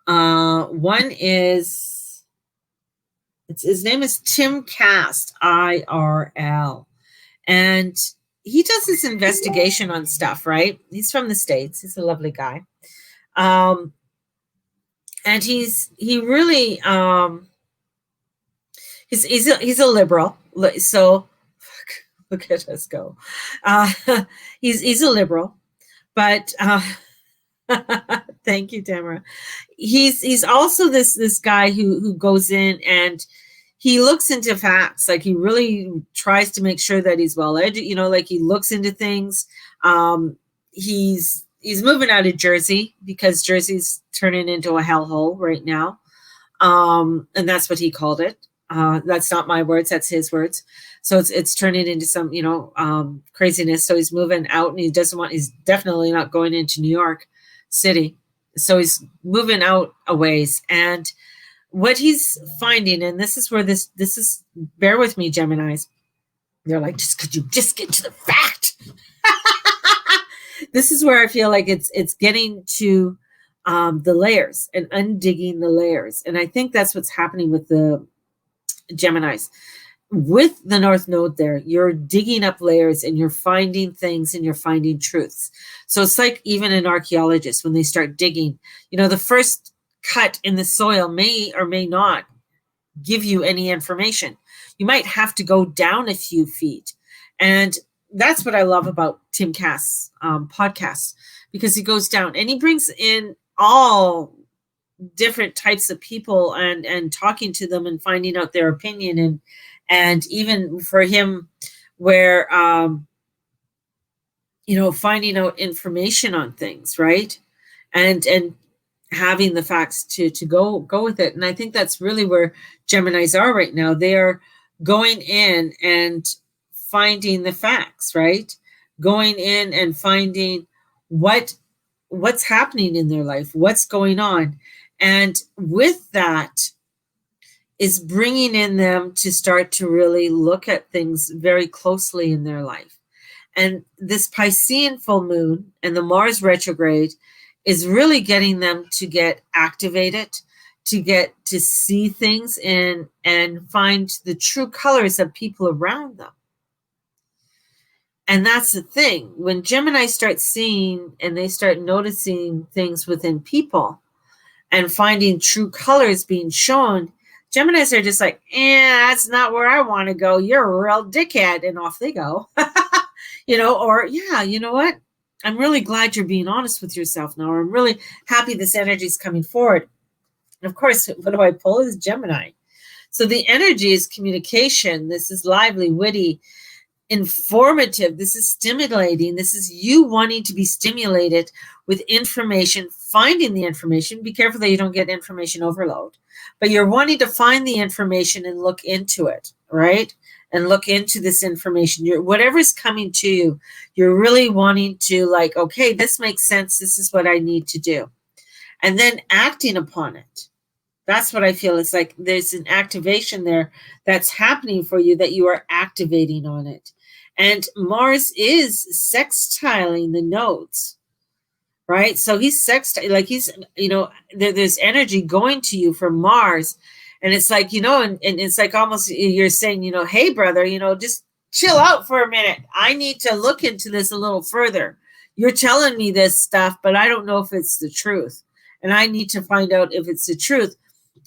one is, his name is Tim Cast, IRL, and he does this investigation on stuff, right? He's from the States. He's a lovely guy. And he really, he's a liberal. So look at us go. He's a liberal, but, thank you, Tamara. He's also this guy who goes in and he looks into facts. Like he really tries to make sure that he's well educated, you know, like he looks into things. He's moving out of Jersey because Jersey's turning into a hellhole right now. And that's what he called it. That's not my words, that's his words. So it's turning into some, you know, craziness. So he's moving out and he's definitely not going into New York City. So he's moving out a ways. And what he's finding, and this is where this is, bear with me, Geminis. They're like, could you just get to the fact? This is where I feel like it's getting to the layers and undigging the layers. And I think that's what's happening with the Geminis. With the North Node there, you're digging up layers and you're finding things and you're finding truths. So it's like even an archaeologist, when they start digging, you know, the first cut in the soil may or may not give you any information. You might have to go down a few feet. And that's what I love about Tim Cass's podcast, because he goes down and he brings in all different types of people and talking to them and finding out their opinion, and even for him where you know, finding out information on things, right, and having the facts to go with it. And I think that's really where Geminis are right now. They are going in and finding the facts, right? Going in and finding what's happening in their life, what's going on. And with that is bringing in them to start to really look at things very closely in their life. And this Piscean full moon and the Mars retrograde is really getting them to get activated, to get to see things and find the true colors of people around them. And that's the thing. When Gemini starts seeing and they start noticing things within people and finding true colors being shown, Geminis are just like, that's not where I want to go. You're a real dickhead. And off they go. You know, or yeah, you know what? I'm really glad you're being honest with yourself now. Or I'm really happy this energy is coming forward. And of course, what do I pull is Gemini. So the energy is communication. This is lively, witty, informative. This is stimulating. This is you wanting to be stimulated with information, finding the information. Be careful that you don't get information overload, but you're wanting to find the information and look into it, right? and look into this information. Whatever's coming to you, you're really wanting to like, okay, this makes sense. This is what I need to do. And then acting upon it. That's what I feel. It's like there's an activation there that's happening for you that you are activating on it. And Mars is sextiling the nodes, right? So he's like he's, there's energy going to you from Mars. And it's like, and it's like almost you're saying, hey, brother, just chill out for a minute. I need to look into this a little further. You're telling me this stuff, but I don't know if it's the truth. And I need to find out if it's the truth.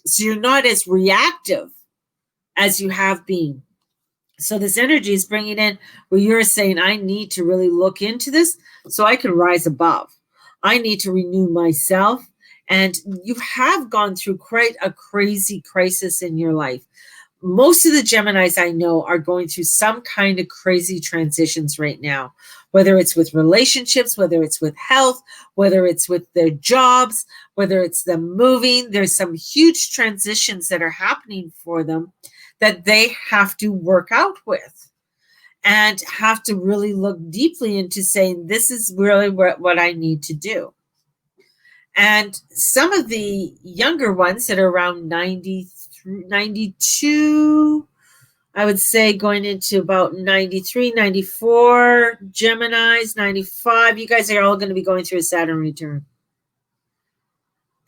So you're not as reactive as you have been. So this energy is bringing in where you're saying, I need to really look into this so I can rise above. I need to renew myself. And you have gone through quite a crazy crisis in your life. Most of the Geminis I know are going through some kind of crazy transitions right now, whether it's with relationships, whether it's with health, whether it's with their jobs, whether it's them moving. There's some huge transitions that are happening for them that they have to work out with and have to really look deeply into saying, this is really what I need to do. And some of the younger ones that are around 93, 92, I would say going into about 93, 94, Geminis, 95, you guys are all going to be going through a Saturn return.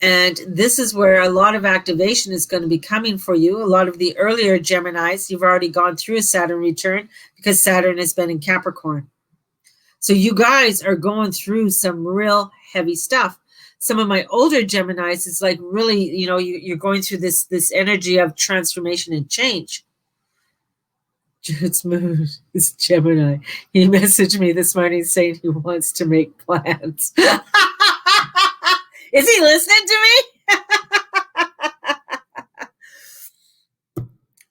And this is where a lot of activation is going to be coming for you. A lot of the earlier Geminis, you've already gone through a Saturn return because Saturn has been in Capricorn. So you guys are going through some real heavy stuff. Some of my older Geminis is like really, you're going through this energy of transformation and change. Jude's moon is Gemini. He messaged me this morning saying he wants to make plans. Is he listening to me?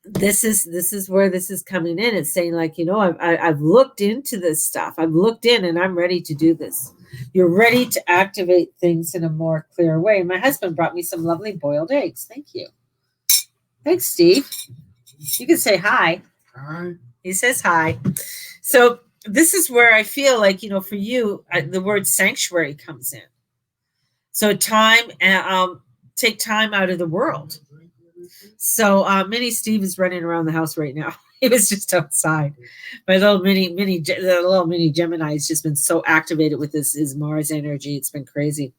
This is where this is coming in. It's saying like, I've looked into this stuff. I've looked in and I'm ready to do this. You're ready to activate things in a more clear way. My husband brought me some lovely boiled eggs. Thank you. Thanks, Steve. You can say hi. Hi. He says hi. So this is where I feel like, for you, the word sanctuary comes in. So take time out of the world. So mini Steve is running around the house right now. He was just outside. My little mini Gemini has just been so activated with his Mars energy. It's been crazy.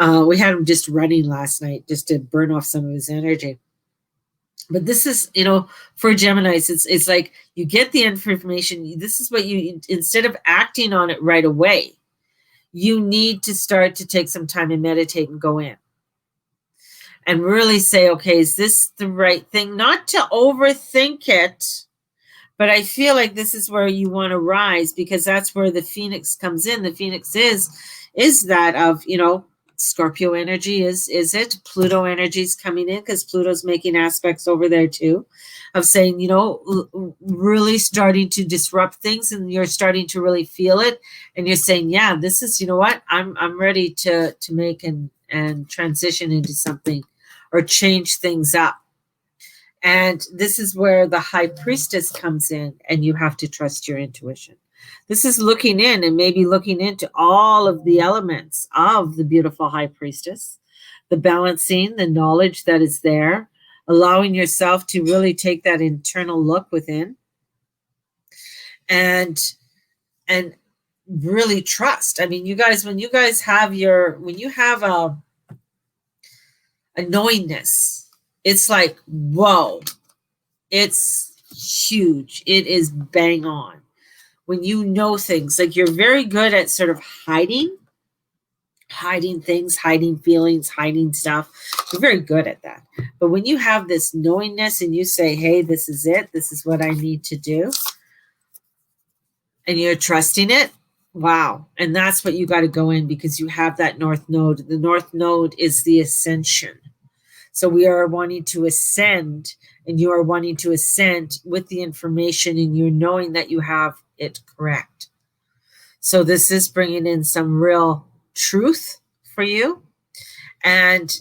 We had him just running last night just to burn off some of his energy. But this is, for Geminis, it's like you get the information. This is what instead of acting on it right away, you need to start to take some time and meditate and go in. And really say, okay, is this the right thing? Not to overthink it, but I feel like this is where you want to rise because that's where the Phoenix comes in. The Phoenix is that of, Scorpio energy is it? Pluto energy is coming in because Pluto's making aspects over there too of saying, really starting to disrupt things and you're starting to really feel it. And you're saying, yeah, this is, what? I'm ready to make and transition into something or change things up. And this is where the high priestess comes in and you have to trust your intuition. This is looking in and maybe looking into all of the elements of the beautiful high priestess, the balancing, the knowledge that is there, allowing yourself to really take that internal look within and really trust. I mean, you guys, when you have a knowingness, it's like, whoa, it's huge. It is bang on. When you know things, like you're very good at sort of hiding things, hiding feelings, hiding stuff. You're very good at that. But when you have this knowingness and you say, hey, this is it, this is what I need to do, and you're trusting it, wow. And that's what you got to go in because you have that North Node. The North Node is the ascension. So we are wanting to ascend, and you are wanting to ascend with the information and you're knowing that you have it correct. So this is bringing in some real truth for you. And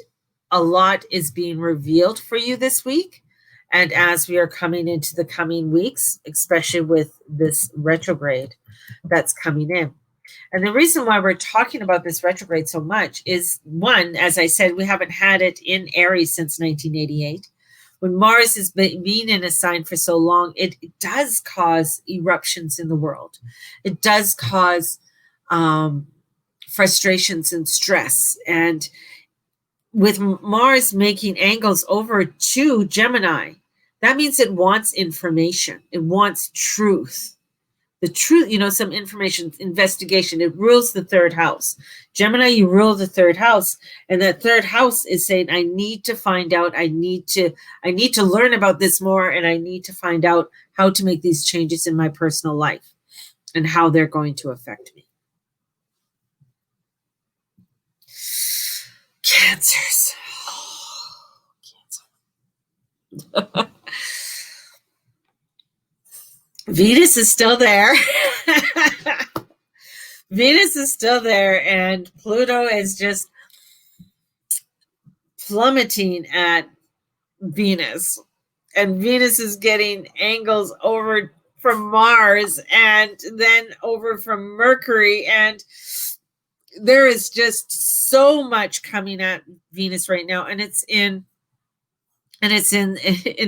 a lot is being revealed for you this week. and as we are coming into the coming weeks, especially with this retrograde that's coming in. And the reason why we're talking about this retrograde so much is, one, as I said, we haven't had it in Aries since 1988. When Mars has been in a sign for so long, it does cause eruptions in the world. It does cause frustrations and stress. And with Mars making angles over to Gemini, that means it wants information. It wants truth. The truth, some information, investigation. It rules the third house. Gemini, you rule the third house, and that third house is saying, I need to find out. I need to learn about this more, and I need to find out how to make these changes in my personal life and how they're going to affect me. Cancers. Cancer. Venus is still there. Venus is still there, and Pluto is just plummeting at Venus. And Venus is getting angles over from Mars and then over from Mercury. And there is just so much coming at Venus right now. And it's in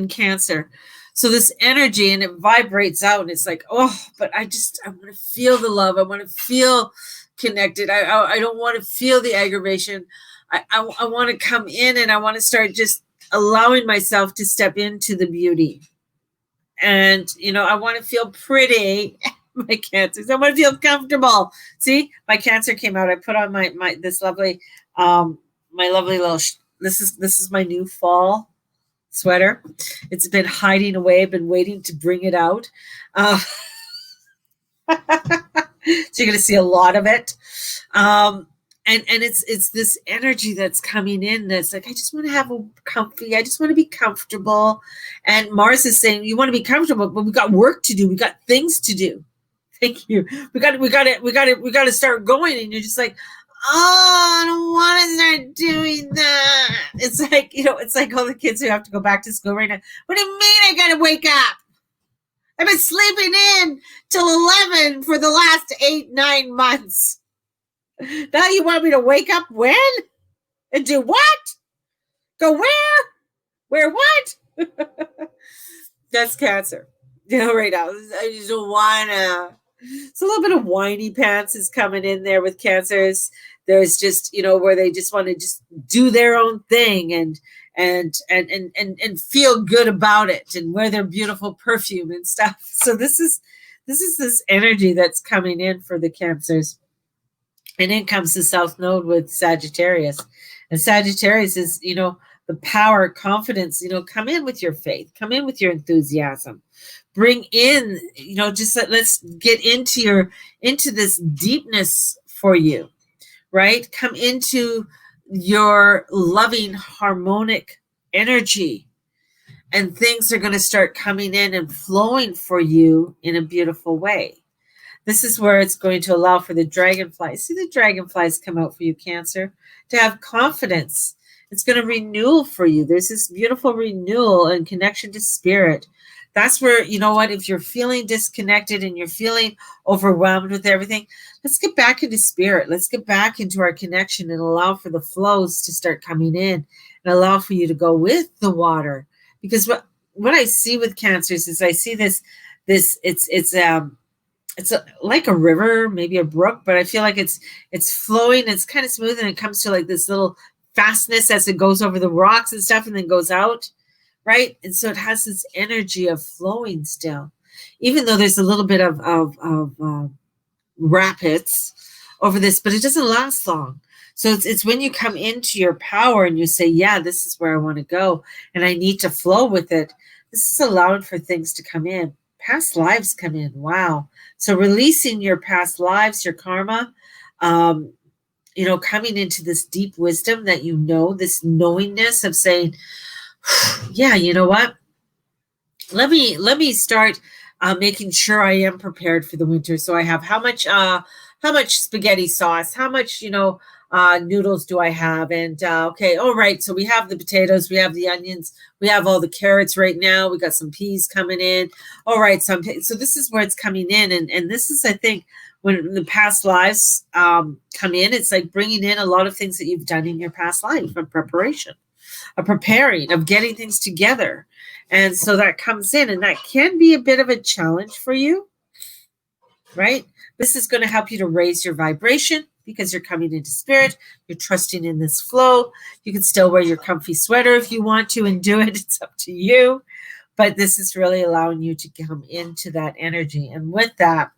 Cancer. So this energy, and it vibrates out, and it's like, oh, but I want to feel the love. I want to feel connected. I don't want to feel the aggravation. I want to come in, and I want to start just allowing myself to step into the beauty. And, I want to feel pretty. My Cancers. I want to feel comfortable. See, my Cancer came out. I put on my this lovely, my lovely little, this is my new fall sweater. It's been hiding away. I've been waiting to bring it out. So you're going to see a lot of it. And it's this energy that's coming in that's like, I just want to have a comfy. I just want to be comfortable. And Mars is saying, you want to be comfortable, but we got work to do. We got things to do. Thank you. We got to start going. And you're just like, oh, I don't want to start doing that. It's like, it's like all the kids who have to go back to school right now. What do you mean I got to wake up? I've been sleeping in till 11 for the last 8-9 months. Now you want me to wake up when? And do what? Go where? Where what? That's Cancer. Right now. I just don't want to. It's a little bit of whiny pants is coming in there with Cancers. There's just, where they just want to just do their own thing and feel good about it and wear their beautiful perfume and stuff. So this is this energy that's coming in for the Cancers. And in comes the South Node with Sagittarius. And Sagittarius is, the power, confidence, come in with your faith, come in with your enthusiasm. Bring in, let's get into this deepness for you, right? Come into your loving, harmonic energy, and things are going to start coming in and flowing for you in a beautiful way. This is where it's going to allow for the dragonflies. See the dragonflies come out for you, Cancer, to have confidence. It's going to renew for you. There's this beautiful renewal and connection to spirit. That's where, if you're feeling disconnected and you're feeling overwhelmed with everything, let's get back into spirit. Let's get back into our connection and allow for the flows to start coming in and allow for you to go with the water. Because what I see with Cancers is I see this it's like a river, maybe a brook, but I feel like it's flowing. It's kind of smooth, and it comes to like this little fastness as it goes over the rocks and stuff and then goes out, right? And so it has this energy of flowing still, even though there's a little bit of rapids over this, but it doesn't last long. So it's when you come into your power and you say, yeah, this is where I want to go and I need to flow with it. This is allowing for things to come in. Past lives come in. Wow. So releasing your past lives, your karma, coming into this deep wisdom that this knowingness of saying, yeah, you know what? Let me start making sure I am prepared for the winter. So I have how much spaghetti sauce, how much, noodles do I have? And okay, all right. So we have the potatoes, we have the onions, we have all the carrots right now. We got some peas coming in. All right, so this is where it's coming in, and this is, I think, when the past lives come in, it's like bringing in a lot of things that you've done in your past life of preparation, of preparing, of getting things together, and so that comes in, and that can be a bit of a challenge for you, right? This is going to help you to raise your vibration because you're coming into spirit. You're trusting in this flow. You can still wear your comfy sweater if you want to and do it. It's up to you. But this is really allowing you to come into that energy. And with that,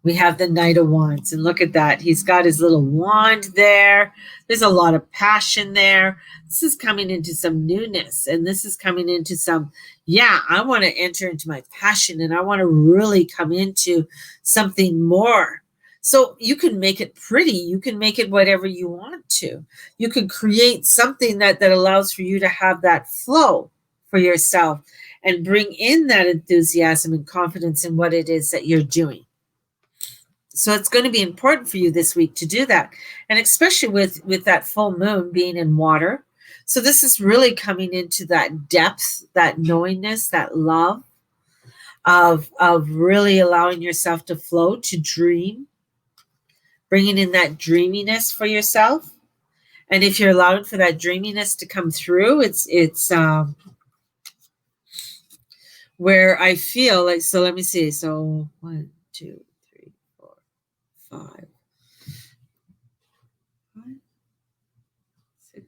we have the Knight of Wands. And look at that. He's got his little wand there. There's a lot of passion there. This is coming into some newness. And this is coming into some, yeah, I want to enter into my passion. And I want to really come into something more. So you can make it pretty. You can make it whatever you want to. You can create something that allows for you to have that flow for yourself and bring in that enthusiasm and confidence in what it is that you're doing. So it's going to be important for you this week to do that. And especially with that full moon being in water. So this is really coming into that depth, that knowingness, that love of really allowing yourself to flow, to dream, bringing in that dreaminess for yourself. And if you're allowing for that dreaminess to come through, it's where I feel like, so let me see. So 1, 2, 3, 4, 5, 6,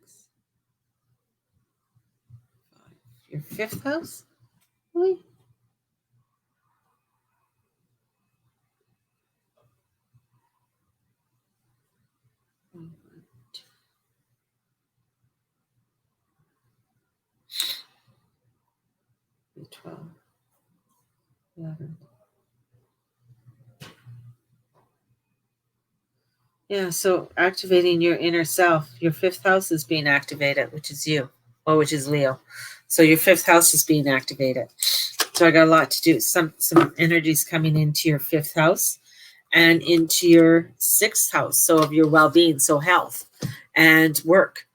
5. Your fifth house? Really? The 12, 11. Yeah, so activating your inner self. Your fifth house is being activated, which is you, or which is Leo. So your fifth house is being activated. So I got a lot to do. Some energies coming into your fifth house and into your sixth house. So of your well-being, so health and work,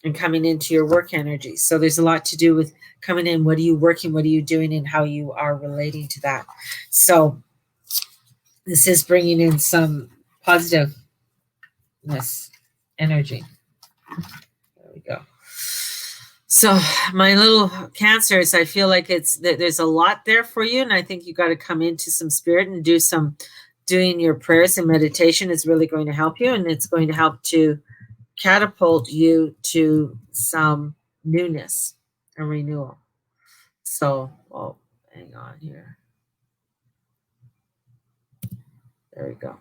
and coming into your work energy. So there's a lot to do with coming in. What are you working? What are you doing? And how you are relating to that. So this is bringing in some positiveness energy. There we go. So my little Cancers, I feel like there's a lot there for you. And I think you got to come into some spirit and doing your prayers and meditation is really going to help you. And it's going to help to catapult you to some newness and renewal. So, oh, hang on here. There we go.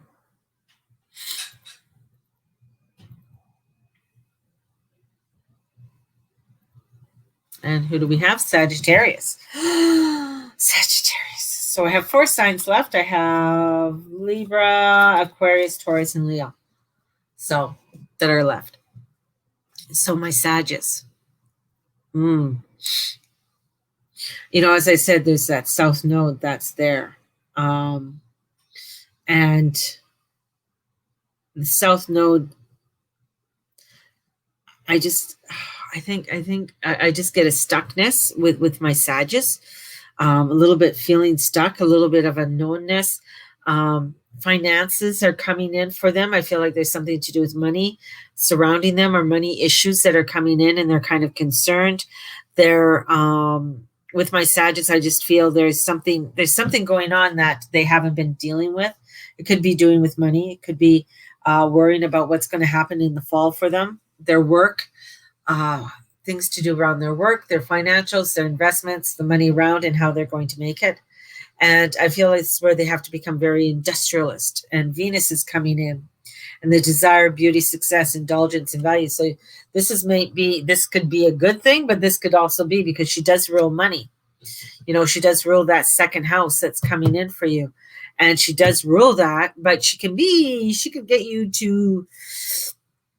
And who do we have? Sagittarius. Sagittarius. So I have 4 signs left. I have Libra, Aquarius, Taurus, and Leo. So that are left. So my Sagittarius. You know, as I said, there's that South Node that's there. And the South Node, I think I just get a stuckness with my Sagittarius, a little bit feeling stuck, a little bit of a knownness. Finances are coming in for them. I feel like there's something to do with money surrounding them, or money issues that are coming in, and they're kind of concerned. They're with my Sagittarius, I just feel there's something going on that they haven't been dealing with. It could be doing with money. It could be worrying about what's going to happen in the fall for them, their work, things to do around their work, their financials, their investments, the money around, and how they're going to make it. And I feel it's where they have to become very industrialist. And Venus is coming in, and the desire, beauty, success, indulgence, and value. So this could be a good thing, but this could also be because she does rule money. You know, she does rule that second house that's coming in for you. And she does rule that, but she could get you to,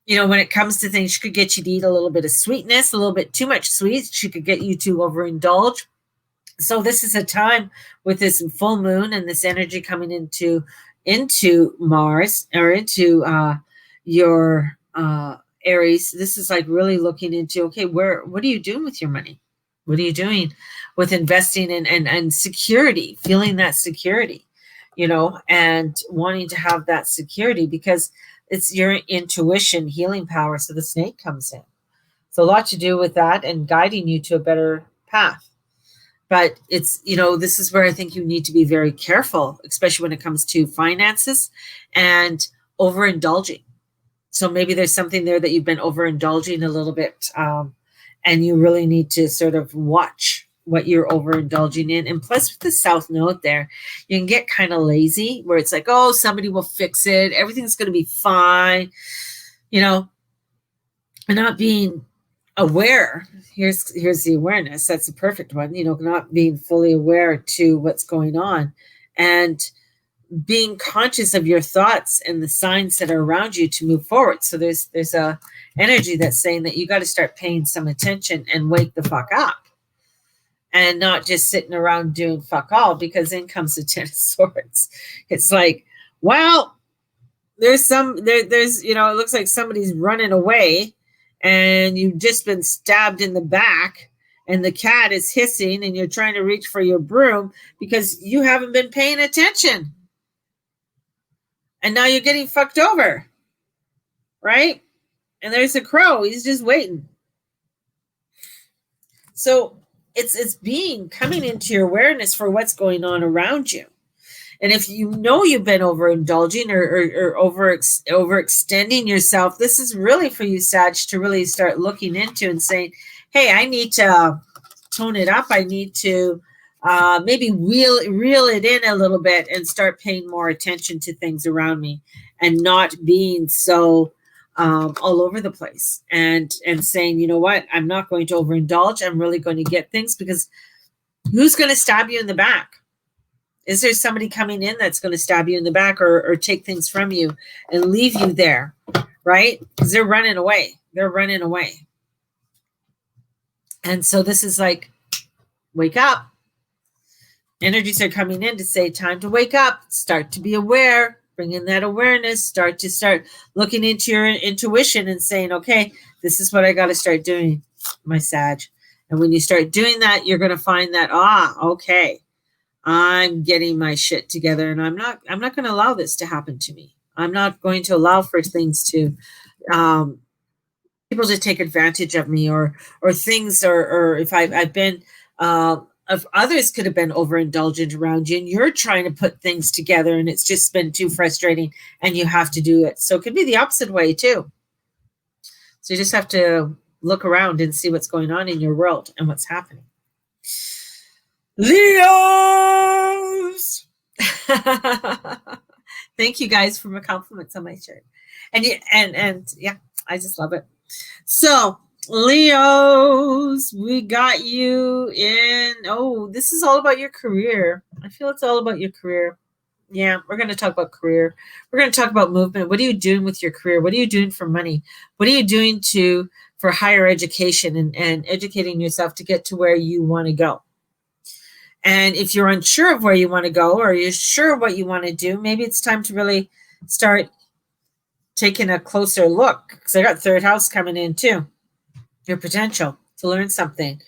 you know, when it comes to things, she could get you to eat a little bit of sweetness, a little bit too much sweets. She could get you to overindulge. So this is a time with this full moon and this energy coming into Mars, or into your Aries, this is like really looking into, okay, what are you doing with your money? What are you doing with investing and security, feeling that security, and wanting to have that security, because it's your intuition, healing power. So the snake comes in. It's a lot to do with that and guiding you to a better path. But it's, this is where I think you need to be very careful, especially when it comes to finances and overindulging. So maybe there's something there that you've been overindulging a little bit, and you really need to sort of watch what you're overindulging in. And plus, with the South Node there, you can get kind of lazy, where it's like, oh, somebody will fix it. Everything's going to be fine, and not being aware. Here's the awareness. That's the perfect one. Not being fully aware to what's going on, and being conscious of your thoughts and the signs that are around you to move forward. So there's a energy that's saying that you got to start paying some attention and wake the fuck up, and not just sitting around doing fuck all, because in comes the Ten of Swords. It's like, well, there's it looks like somebody's running away, and you've just been stabbed in the back, and the cat is hissing, and you're trying to reach for your broom because you haven't been paying attention. And now you're getting fucked over, right? And there's a crow. He's just waiting. So it's coming into your awareness for what's going on around you. And if you know you've been overindulging or overextending yourself, this is really for you, Sag, to really start looking into and saying, hey, I need to tone it up. I need to maybe reel it in a little bit and start paying more attention to things around me, and not being so all over the place, and saying, you know what, I'm not going to overindulge. I'm really going to get things, because who's going to stab you in the back? Is there somebody coming in that's going to stab you in the back, or take things from you and leave you there, right? Because they're running away. And so this is like, wake up. Energies are coming in to say, time to wake up, start to be aware, bring in that awareness, start looking into your intuition and saying, okay, this is what I got to start doing, my Sag. And when you start doing that, you're going to find that, okay, I'm getting my shit together, and I'm not going to allow this to happen to me. I'm not going to allow for things to, people to take advantage of me, or things, or if I've been, if others could have been overindulgent around you, and you're trying to put things together, and it's just been too frustrating, and you have to do it. So it could be the opposite way too. So you just have to look around and see what's going on in your world and what's happening. Leos! Thank you guys for my compliments on my shirt. And yeah, I just love it. So Leos, we got you in. Oh, this is all about your career. I feel it's all about your career. Yeah, we're going to talk about career. We're going to talk about movement. What are you doing with your career? What are you doing for money? What are you doing for higher education and educating yourself to get to where you want to go? And if you're unsure of where you want to go, or you're sure of what you want to do, maybe it's time to really start taking a closer look, because I got third house coming in too. Your potential to learn something,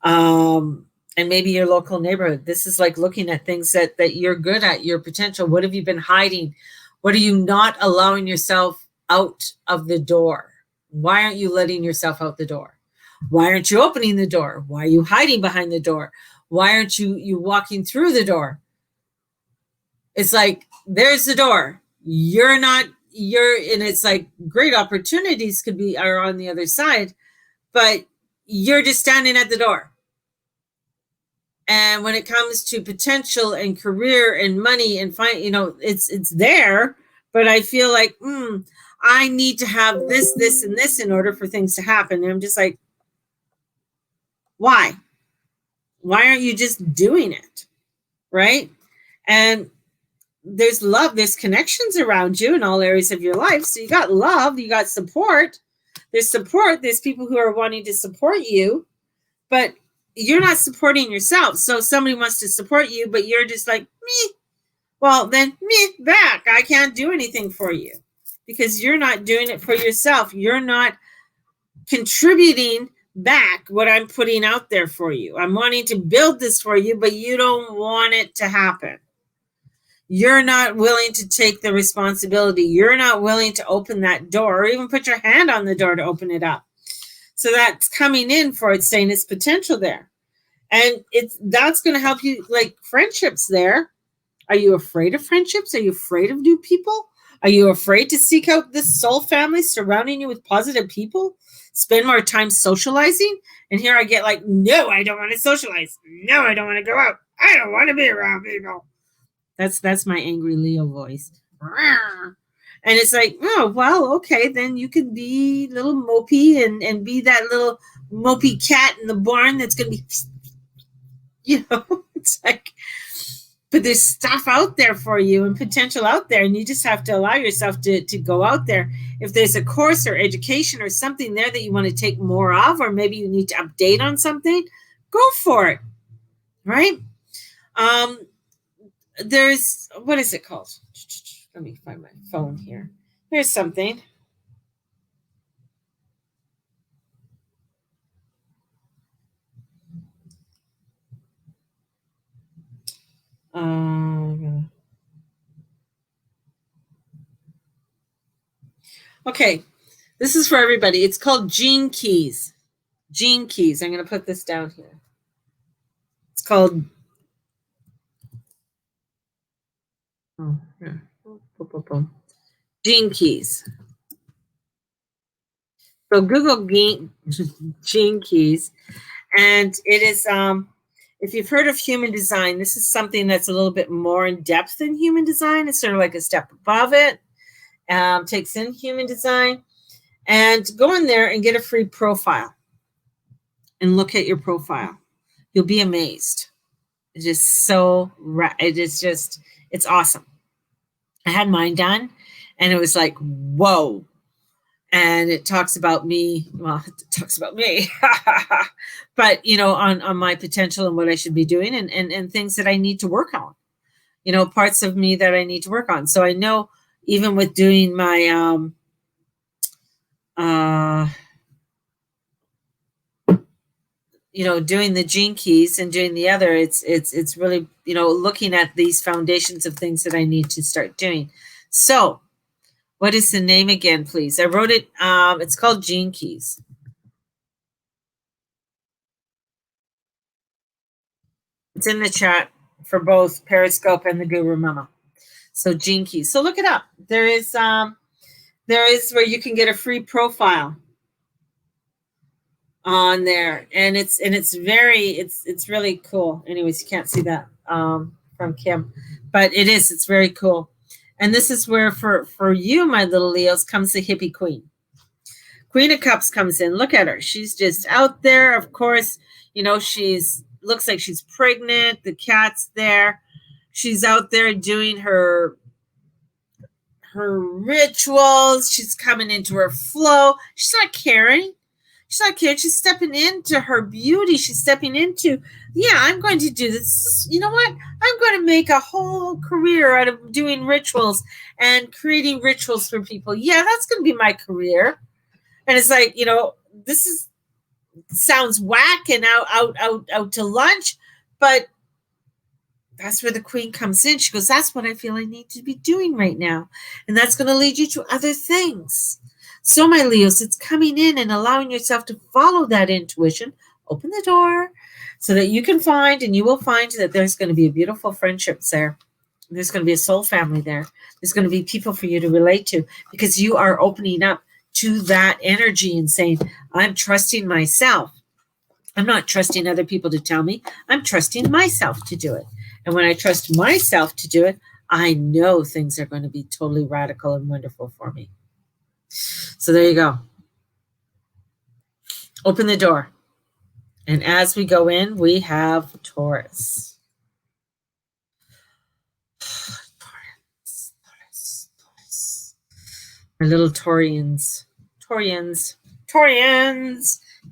and maybe your local neighborhood. This is like looking at things that you're good at, your potential. What have you been hiding? What are you not allowing yourself out of the door? Why aren't you letting yourself out the door? Why aren't you opening the door? Why are you hiding behind the door? Why aren't you walking through the door? It's like, there's the door. And it's like great opportunities are on the other side, but you're just standing at the door. And when it comes to potential and career and money and it's there, but I feel like, I need to have this, and this in order for things to happen. And I'm just like, why? Why aren't you just doing it? Right? And there's love, there's connections around you in all areas of your life. So you got love, you got support. There's people who are wanting to support you, but you're not supporting yourself. So somebody wants to support you, but you're just like, me. Well, then me back. I can't do anything for you because you're not doing it for yourself. You're not contributing back what I'm putting out there for you. I'm wanting to build this for you, but you don't want it to happen. You're not willing to take the responsibility. You're not willing to open that door or even put your hand on the door to open it up. So that's coming in for it, saying it's potential there. And that's going to help you, like friendships there. Are you afraid of friendships? Are you afraid of new people? Are you afraid to seek out this soul family surrounding you with positive people? Spend more time socializing? And here I get like, no, I don't want to socialize. No, I don't want to go out. I don't want to be around people. That's my angry Leo voice. And it's like, oh, well, okay, then you can be little mopey and be that little mopey cat in the barn that's going to be, it's like, but there's stuff out there for you and potential out there, and you just have to allow yourself to go out there. If there's a course or education or something there that you want to take more of, or maybe you need to update on something, go for it, right? There's, what is it called? Let me find my phone here. Here's something. Okay, this is for everybody. It's called Gene Keys. Gene Keys. I'm going to put this down here. It's called Gene Keys. So Google Gene Keys, and it is, if you've heard of human design, this is something that's a little bit more in depth than human design. It's sort of like a step above it. Takes in human design, and go in there and get a free profile and look at your profile. You'll be amazed. It's just it's awesome. I had mine done, and it was like, whoa. And it talks about me. Well, it talks about me, but on my potential and what I should be doing, and things that I need to work on. Parts of me that I need to work on. So I know, even with doing my doing the Gene Keys and doing the other, it's really, looking at these foundations of things that I need to start doing. So what is the name again, please? I wrote it. It's called Gene Keys. It's in the chat for both Periscope and the Guru Mama. So Gene Keys. So look it up. There is where you can get a free profile on there, and it's really cool. Anyways, you can't see that from Kim, but it's very cool. And this is where for you, my little Leos, comes the hippie queen. Queen of Cups comes in. Look at her. She's just out there. Of course, she's looks like she's pregnant. The cat's there. She's out there doing her rituals. She's coming into her flow. She's not caring. She's stepping into her beauty. She's stepping into, I'm going to do this. You know what? I'm going to make a whole career out of doing rituals and creating rituals for people. Yeah, that's going to be my career. And it's like, this sounds whack and out to lunch, but that's where the queen comes in. She goes, that's what I feel I need to be doing right now. And that's going to lead you to other things. So my Leos, it's coming in and allowing yourself to follow that intuition. Open the door so that you can find, and you will find that there's going to be a beautiful friendships there. There's going to be a soul family there. There's going to be people for you to relate to, because you are opening up to that energy and saying, I'm trusting myself. I'm not trusting other people to tell me. I'm trusting myself to do it. And when I trust myself to do it, I know things are going to be totally radical and wonderful for me. So there you go. Open the door. And as we go in, we have Taurus. Taurus. Our little Taurians.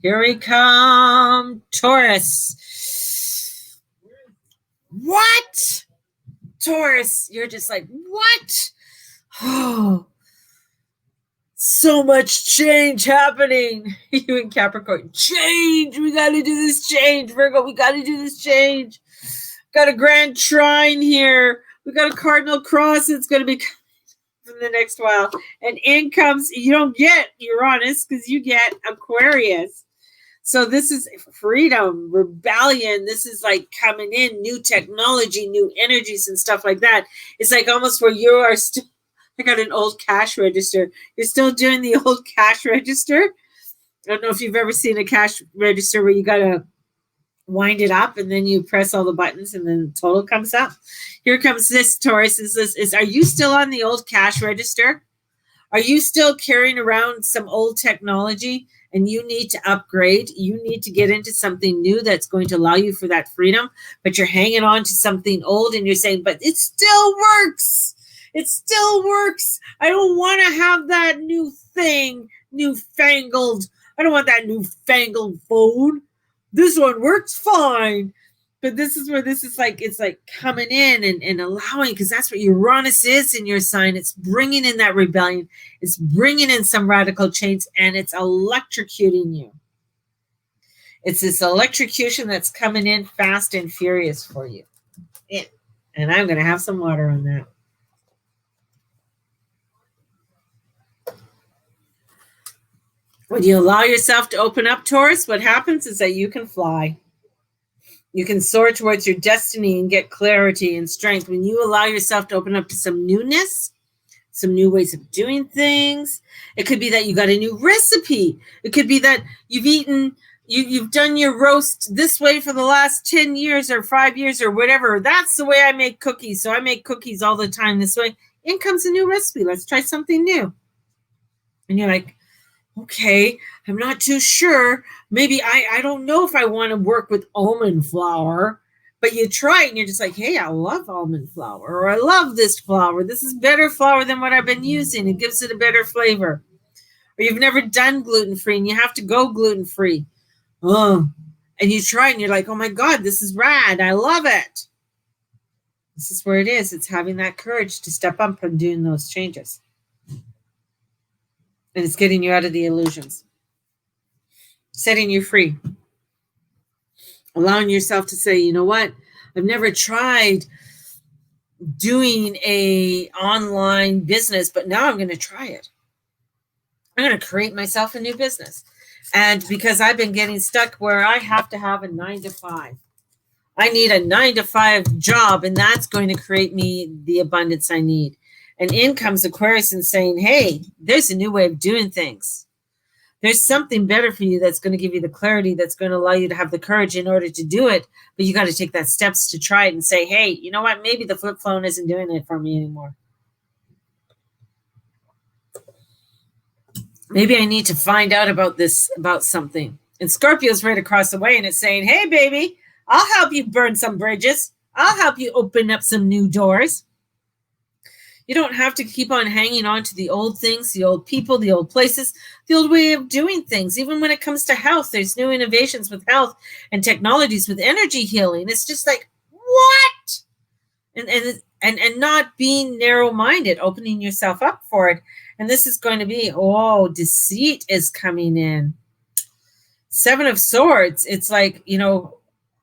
Here we come. Taurus. What? Taurus, you're just like, what? Oh. So much change happening. You in Capricorn, change. We got to do this change. Virgo, we got to do this change. Got a grand trine here. We got a cardinal cross. It's going to be in the next while. And in comes, you don't get Uranus because you get Aquarius. So this is freedom, rebellion. This is like coming in, new technology, new energies and stuff like that. It's like almost where you are still, I got an old cash register. You're still doing the old cash register. I don't know if you've ever seen a cash register where you got to wind it up and then you press all the buttons and then the total comes up. Here comes this, Taurus. Are you still on the old cash register? Are you still carrying around some old technology and you need to upgrade? You need to get into something new that's going to allow you for that freedom, but you're hanging on to something old and you're saying, but it still works. It still works. I don't want to have that new thing, newfangled. I don't want that newfangled phone. This one works fine. But this is where this is like, it's like coming in and allowing, because that's what Uranus is in your sign. It's bringing in that rebellion. It's bringing in some radical change, and it's electrocuting you. It's this electrocution that's coming in fast and furious for you. And I'm going to have some water on that. When you allow yourself to open up, Taurus, what happens is that you can fly. You can soar towards your destiny and get clarity and strength. When you allow yourself to open up to some newness, some new ways of doing things. It could be that you got a new recipe. It could be that you've done your roast this way for the last 10 years or 5 years or whatever. That's the way I make cookies. So I make cookies all the time this way. In comes a new recipe. Let's try something new. And you're like, okay, I'm not too sure. Maybe I don't know if I want to work with almond flour, but you try it and you're just like, hey, I love almond flour, or I love this flour. This is better flour than what I've been using. It gives it a better flavor. Or you've never done gluten-free and you have to go gluten-free. And you try it and you're like, oh my God, this is rad. I love it. This is where it is. It's having that courage to step up and doing those changes. And it's getting you out of the illusions. Setting you free. Allowing yourself to say, you know what? I've never tried doing a online business, but now I'm going to try it. I'm going to create myself a new business. And because I've been getting stuck where I have to have a 9-to-5. I need a 9-to-5 job, and that's going to create me the abundance I need. And in comes Aquarius and saying, hey, there's a new way of doing things. There's something better for you that's going to give you the clarity, that's going to allow you to have the courage in order to do it. But you got to take that steps to try it and say, hey, you know what? Maybe the flip phone isn't doing it for me anymore. Maybe I need to find out about something. And Scorpio's right across the way and it's saying, hey, baby, I'll help you burn some bridges. I'll help you open up some new doors. You don't have to keep on hanging on to the old things, the old people, the old places, the old way of doing things. Even when it comes to health, there's new innovations with health and technologies with energy healing. It's just like, what? And not being narrow-minded, opening yourself up for it. And this is going to be, deceit is coming in. 7 of Swords. It's like,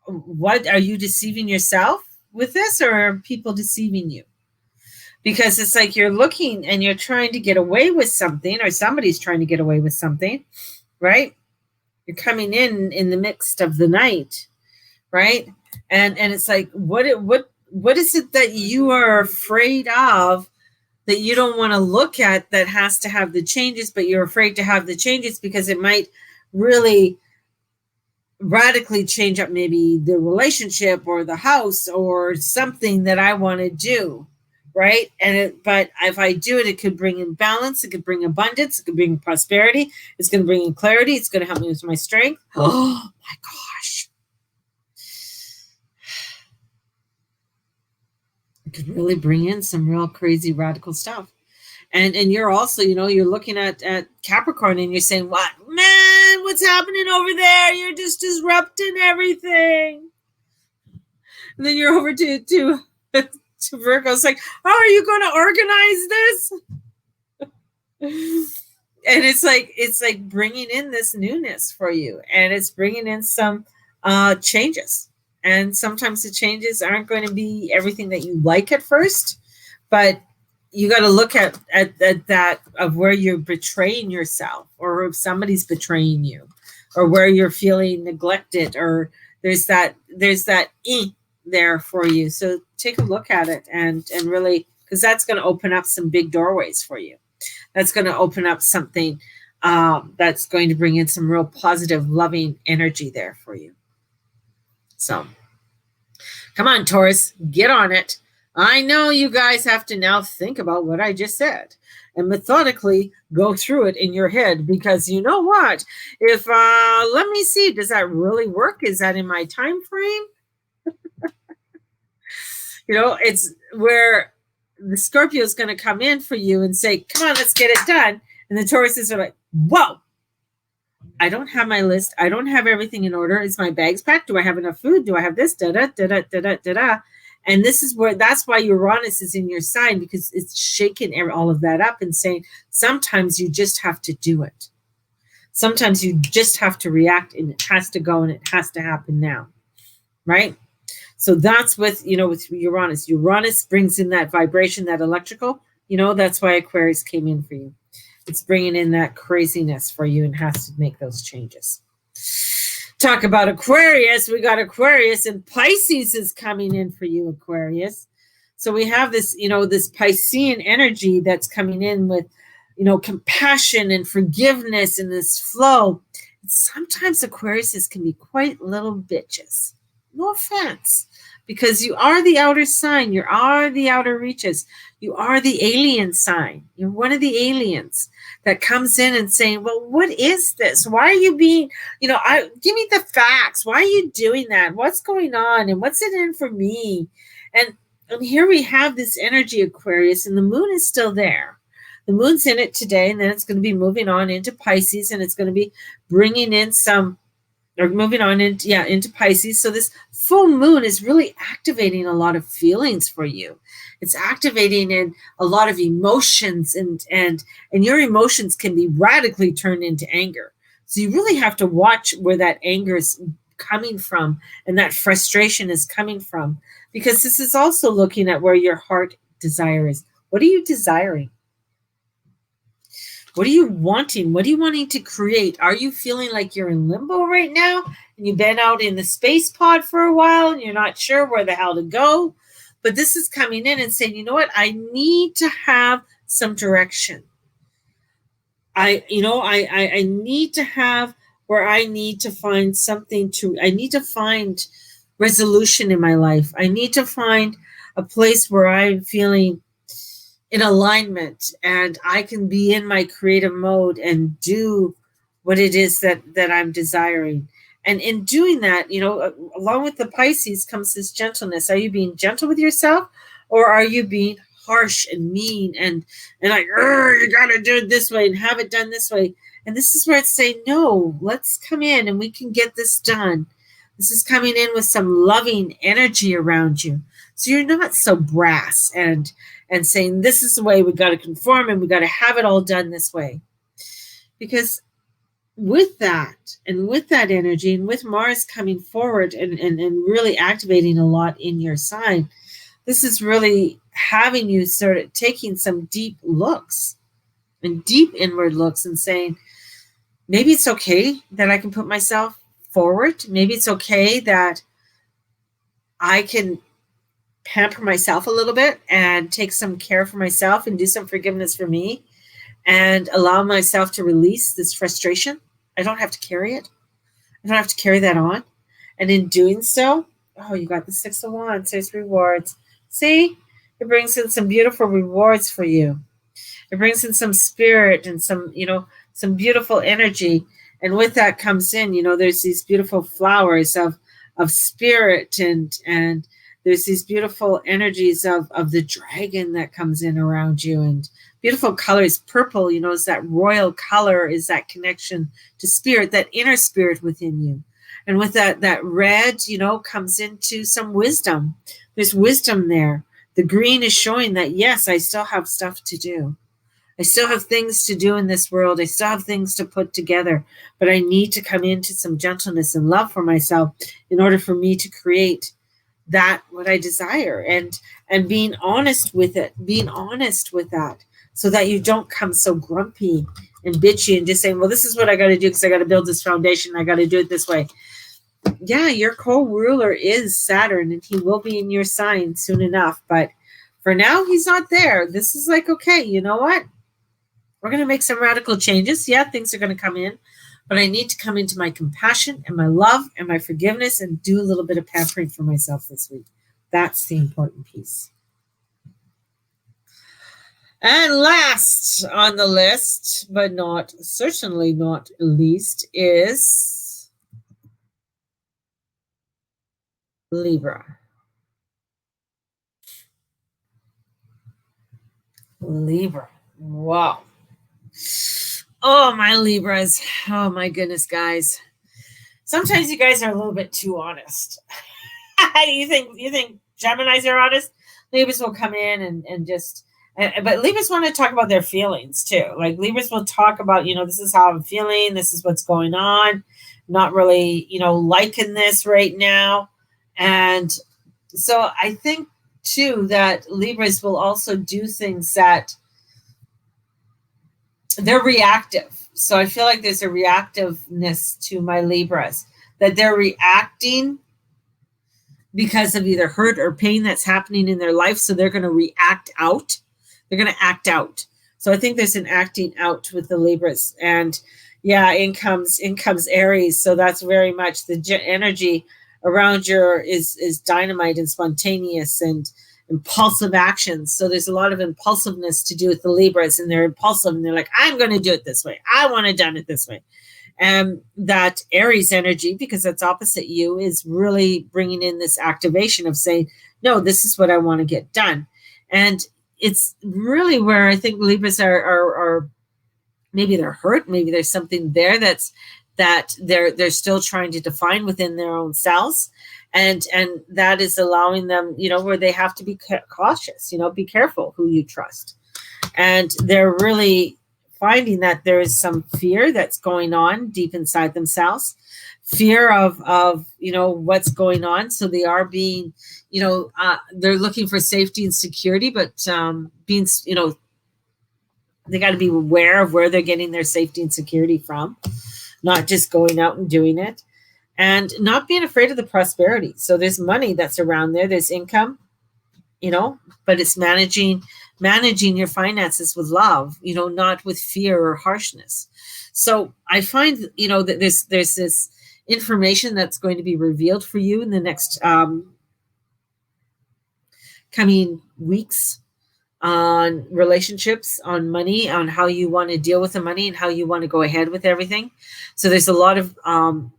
what, are you deceiving yourself with this, or are people deceiving you? Because it's like you're looking and you're trying to get away with something, or somebody's trying to get away with something, right? You're coming in the midst of the night, right? And it's like, what is it that you are afraid of that you don't want to look at, that has to have the changes, but you're afraid to have the changes because it might really radically change up maybe the relationship or the house or something that I want to do. Right. But if I do it, it could bring in balance. It could bring abundance. It could bring prosperity. It's going to bring in clarity. It's going to help me with my strength. Oh my gosh. It could really bring in some real crazy radical stuff. And you're also, you're looking at Capricorn and you're saying, what, man, what's happening over there? You're just disrupting everything. And then you're over to Virgo. It's like, how are you going to organize this? And it's like bringing in this newness for you, and it's bringing in some changes. And sometimes the changes aren't going to be everything that you like at first, but you got to look at that of where you're betraying yourself, or if somebody's betraying you, or where you're feeling neglected, or there's that there for you. So take a look at it, and really, because that's going to open up some big doorways for you. That's going to open up something that's going to bring in some real positive, loving energy there for you. So come on, Taurus, get on it. I know you guys have to now think about what I just said and methodically go through it in your head, because you know what? If, let me see, does that really work? Is that in my time frame? It's where the Scorpio is going to come in for you and say, come on, let's get it done. And the Tauruses are like, whoa, I don't have my list. I don't have everything in order. Is my bags packed? Do I have enough food? Do I have this? Da-da-da-da-da-da-da. And that's why Uranus is in your sign, because it's shaking all of that up and saying, sometimes you just have to do it. Sometimes you just have to react, and it has to go, and it has to happen now. Right? So that's with Uranus. Uranus brings in that vibration, that electrical. That's why Aquarius came in for you. It's bringing in that craziness for you and has to make those changes. Talk about Aquarius. We got Aquarius, and Pisces is coming in for you, Aquarius. So we have this, this Piscean energy that's coming in with, compassion and forgiveness and this flow. And sometimes Aquariuses can be quite little bitches. No offense, because you are the outer sign. You are the outer reaches. You are the alien sign. You're one of the aliens that comes in and saying, well, what is this? Why are you being, give me the facts. Why are you doing that? What's going on? And what's it in for me? And here we have this energy, Aquarius, and the moon is still there. The moon's in it today, and then it's going to be moving on into Pisces, and it's going to be bringing in moving on into Pisces. So this full moon is really activating a lot of feelings for you. It's activating in a lot of emotions, and your emotions can be radically turned into anger. So you really have to watch where that anger is coming from and that frustration is coming from, because this is also looking at where your heart desire is. What are you desiring? What are you wanting? What are you wanting to create? Are you feeling like you're in limbo right now, and you've been out in the space pod for a while and you're not sure where the hell to go? But this is coming in and saying, you know what? I need to have some direction. I need to have where I need to find I need to find resolution in my life. I need to find a place where I'm feeling in alignment, and I can be in my creative mode and do what it is that I'm desiring. And in doing that, along with the Pisces comes this gentleness. Are you being gentle with yourself, or are you being harsh and mean and like, you got to do it this way and have it done this way? And this is where it's saying, no, let's come in and we can get this done. This is coming in with some loving energy around you. So you're not so brass and saying, this is the way we got to conform and we got to have it all done this way. Because with that, and with that energy, and with Mars coming forward and really activating a lot in your sign, this is really having you sort of taking some deep looks and deep inward looks and saying, maybe it's okay that I can put myself forward. Maybe it's okay that I can pamper myself a little bit and take some care for myself and do some forgiveness for me and allow myself to release this frustration. I don't have to carry it. I don't have to carry that on. And in doing so, you got the Six of Wands. There's rewards. See, it brings in some beautiful rewards for you. It brings in some spirit and some beautiful energy. And with that comes in, there's these beautiful flowers of spirit, and there's these beautiful energies of the dragon that comes in around you, and beautiful colors. Purple, is that royal color, is that connection to spirit, that inner spirit within you. And with that red, comes into some wisdom. There's wisdom there. The green is showing that, yes, I still have stuff to do. I still have things to do in this world. I still have things to put together, but I need to come into some gentleness and love for myself in order for me to create that what I desire, and being honest with it, being honest with that, so that you don't come so grumpy and bitchy and just saying, well, this is what I got to do because I got to build this foundation. I got to do it this way. Yeah, your co-ruler is Saturn, and he will be in your sign soon enough. But for now, he's not there. This is like, okay, you know what? We're going to make some radical changes. Yeah, things are going to come in, but I need to come into my compassion and my love and my forgiveness and do a little bit of pampering for myself this week. That's the important piece. And last on the list, but certainly not least, is Libra. Libra. Wow. Oh, my Libras. Oh, my goodness, guys. Sometimes you guys are a little bit too honest. you think Geminis are honest? Libras will come in and just, but Libras want to talk about their feelings too. Like Libras will talk about, this is how I'm feeling. This is what's going on. Not really, liking this right now. And so I think too that Libras will also do things that they're reactive. So I feel like there's a reactiveness to my Libras, that they're reacting because of either hurt or pain that's happening in their life. So they're going to react out. They're going to act out. So I think there's an acting out with the Libras. And yeah, in comes Aries. So that's very much the energy around you is dynamite and spontaneous and impulsive actions. So there's a lot of impulsiveness to do with the Libras, and they're impulsive and they're like, I'm going to do it this way. I want it done it this way. And that Aries energy, because that's opposite you, is really bringing in this activation of saying, no, this is what I want to get done. And it's really where I think Libras are maybe they're hurt. Maybe there's something there that they're still trying to define within their own selves. And that is allowing them, where they have to be cautious, be careful who you trust. And they're really finding that there is some fear that's going on deep inside themselves, fear of what's going on. So they are being, they're looking for safety and security, but being, they got to be aware of where they're getting their safety and security from, not just going out and doing it. And not being afraid of the prosperity. So there's money that's around there. There's income, but it's managing your finances with love, not with fear or harshness. So I find, that there's this information that's going to be revealed for you in the next coming weeks on relationships, on money, on how you want to deal with the money and how you want to go ahead with everything. So there's a lot of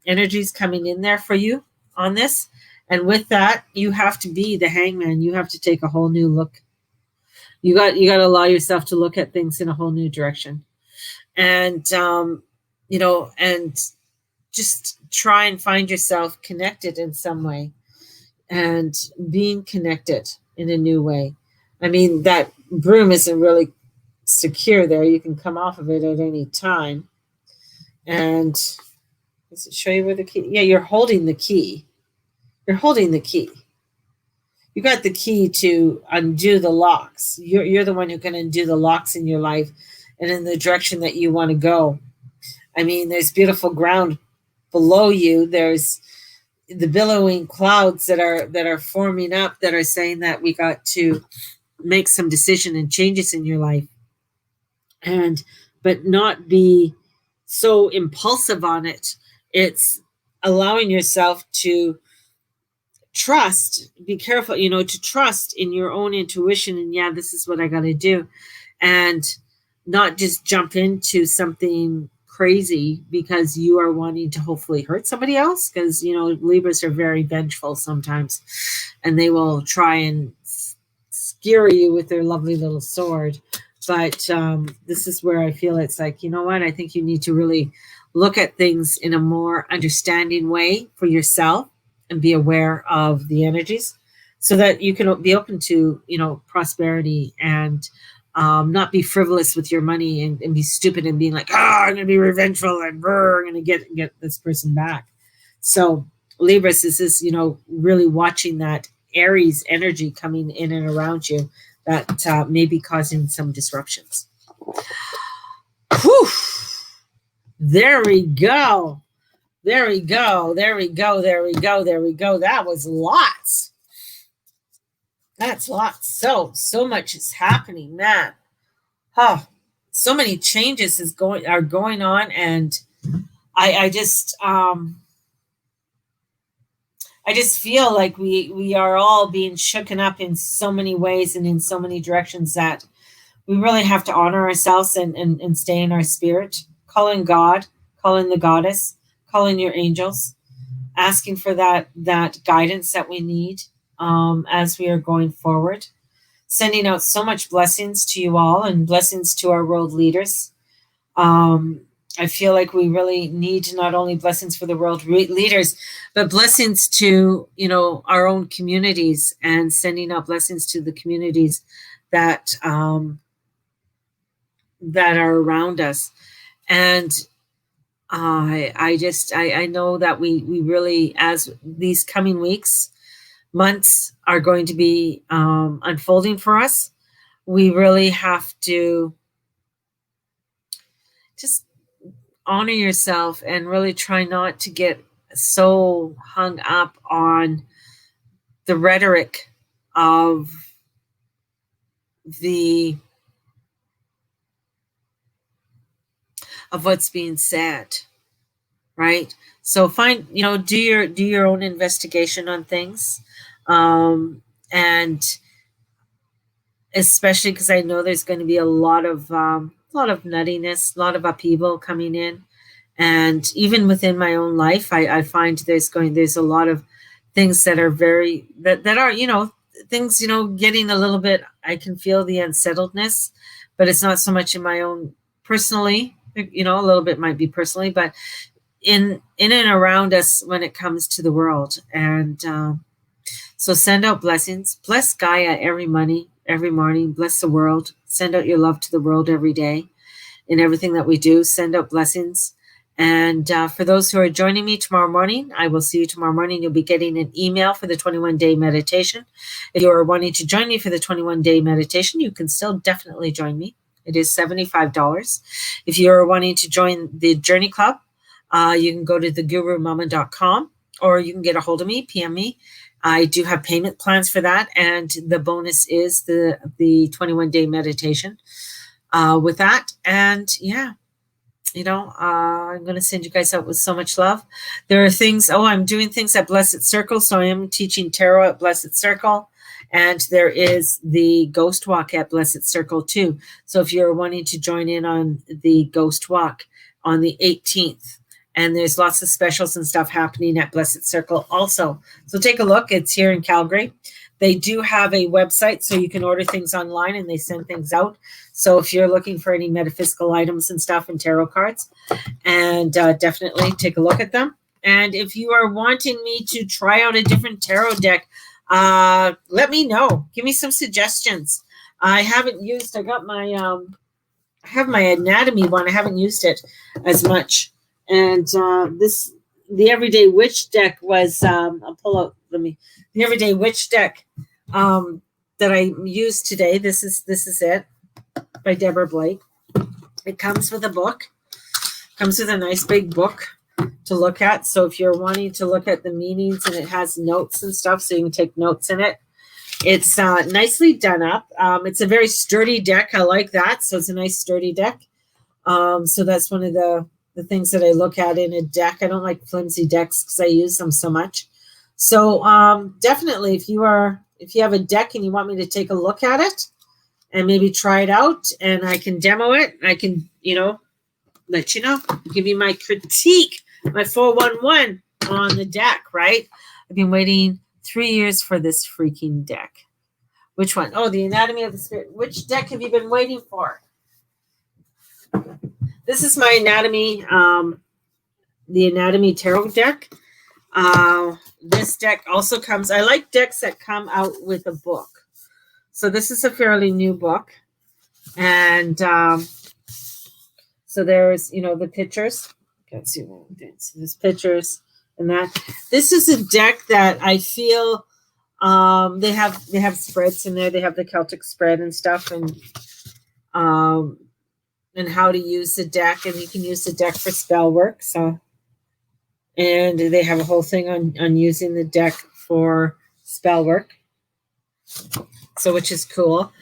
energies coming in there for you on this. And with that, you have to be the hangman. You have to take a whole new look. You got to allow yourself to look at things in a whole new direction. And, and just try and find yourself connected in some way and being connected in a new way. I mean, that broom isn't really secure there. You can come off of it at any time. And does it show you where the key? Yeah, you're holding the key. You're holding the key. You got the key to undo the locks. You're the one who can undo the locks in your life and in the direction that you want to go. I mean, there's beautiful ground below you. There's the billowing clouds that are forming up that are saying that we got to make some decision and changes in your life, but not be so impulsive on it. It's allowing yourself to trust, be careful, to trust in your own intuition. And yeah, this is what I got to do. And not just jump into something crazy because you are wanting to hopefully hurt somebody else. Because, Libras are very vengeful sometimes, and they will try and scare you with their lovely little sword. But this is where I feel it's like, you know what? I think you need to really look at things in a more understanding way for yourself and be aware of the energies so that you can be open to, prosperity and not be frivolous with your money and be stupid and being like, I'm going to be revengeful and I'm going to get this person back. So Libras is, really watching that Aries energy coming in and around you that may be causing some disruptions. Whew. There we go. There we go. There we go. There we go. There we go. That was lots. That's lots. So much is happening, man. So many changes are going on, and I just feel like we are all being shooken up in so many ways and in so many directions that we really have to honor ourselves and stay in our spirit, calling God, calling the goddess, calling your angels, asking for that guidance that we need as we are going forward. Sending out so much blessings to you all and blessings to our world leaders. I feel like we really need not only blessings for the world leaders, but blessings to, our own communities, and sending out blessings to the communities that are around us. And I know that we really, as these coming weeks, months are going to be unfolding for us, we really have to just honor yourself and really try not to get so hung up on the rhetoric of what's being said, right? So do your own investigation on things. And especially because I know there's going to be a lot of nuttiness, a lot of upheaval coming in, and even within my own life, I find there's a lot of things that are that are things getting a little bit. I can feel the unsettledness, but it's not so much in my own personally. A little bit might be personally, but in and around us when it comes to the world. And so send out blessings. Bless Gaia every morning. Bless the world. Send out your love to the world every day in everything that we do. Send out blessings. And for those who are joining me tomorrow morning, I will see you tomorrow morning. You'll be getting an email for the 21-day meditation. If you are wanting to join me for the 21-day meditation, you can still definitely join me. It is $75. If you are wanting to join the Journey Club, you can go to thegurumama.com, or you can get a hold of me, PM me. I do have payment plans for that, and the bonus is the 21-day meditation with that. And yeah, I'm going to send you guys out with so much love. There are things, I'm doing things at Blessed Circle, so I am teaching tarot at Blessed Circle, and there is the Ghost Walk at Blessed Circle too. So if you're wanting to join in on the Ghost Walk on the 18th, and there's lots of specials and stuff happening at Blessed Circle also. So take a look. It's here in Calgary. They do have a website, so you can order things online and they send things out. So if you're looking for any metaphysical items and stuff and tarot cards, and definitely take a look at them. And if you are wanting me to try out a different tarot deck, let me know. Give me some suggestions. I got my, I have my anatomy one. I haven't used it as much. And the Everyday Witch deck was, I'll pull out, the Everyday Witch deck that I used today. This is it, by Deborah Blake. It comes with a book. Comes with a nice big book to look at. So if you're wanting to look at the meanings, and it has notes and stuff, so you can take notes in it. It's nicely done up. It's a very sturdy deck. I like that. So it's a nice sturdy deck. So that's one of the things that I look at in a deck. I don't like flimsy decks because I use them so much. So definitely, if you have a deck and you want me to take a look at it and maybe try it out, and I can demo it, I can, let you know, give you my critique, my 411 on the deck, right? I've been waiting 3 years for this freaking deck. Which one? Oh, the Anatomy of the Spirit. Which deck have you been waiting for? This is my Anatomy, the Anatomy Tarot deck. This deck also comes, I like decks that come out with a book. So this is a fairly new book. And so there's, the pictures. Let's see, there's pictures and that. This is a deck that I feel they have spreads in there. They have the Celtic spread and stuff, um, and how to use the deck, and you can use the deck for spell work. So, and they have a whole thing on using the deck for spell work. So, which is cool.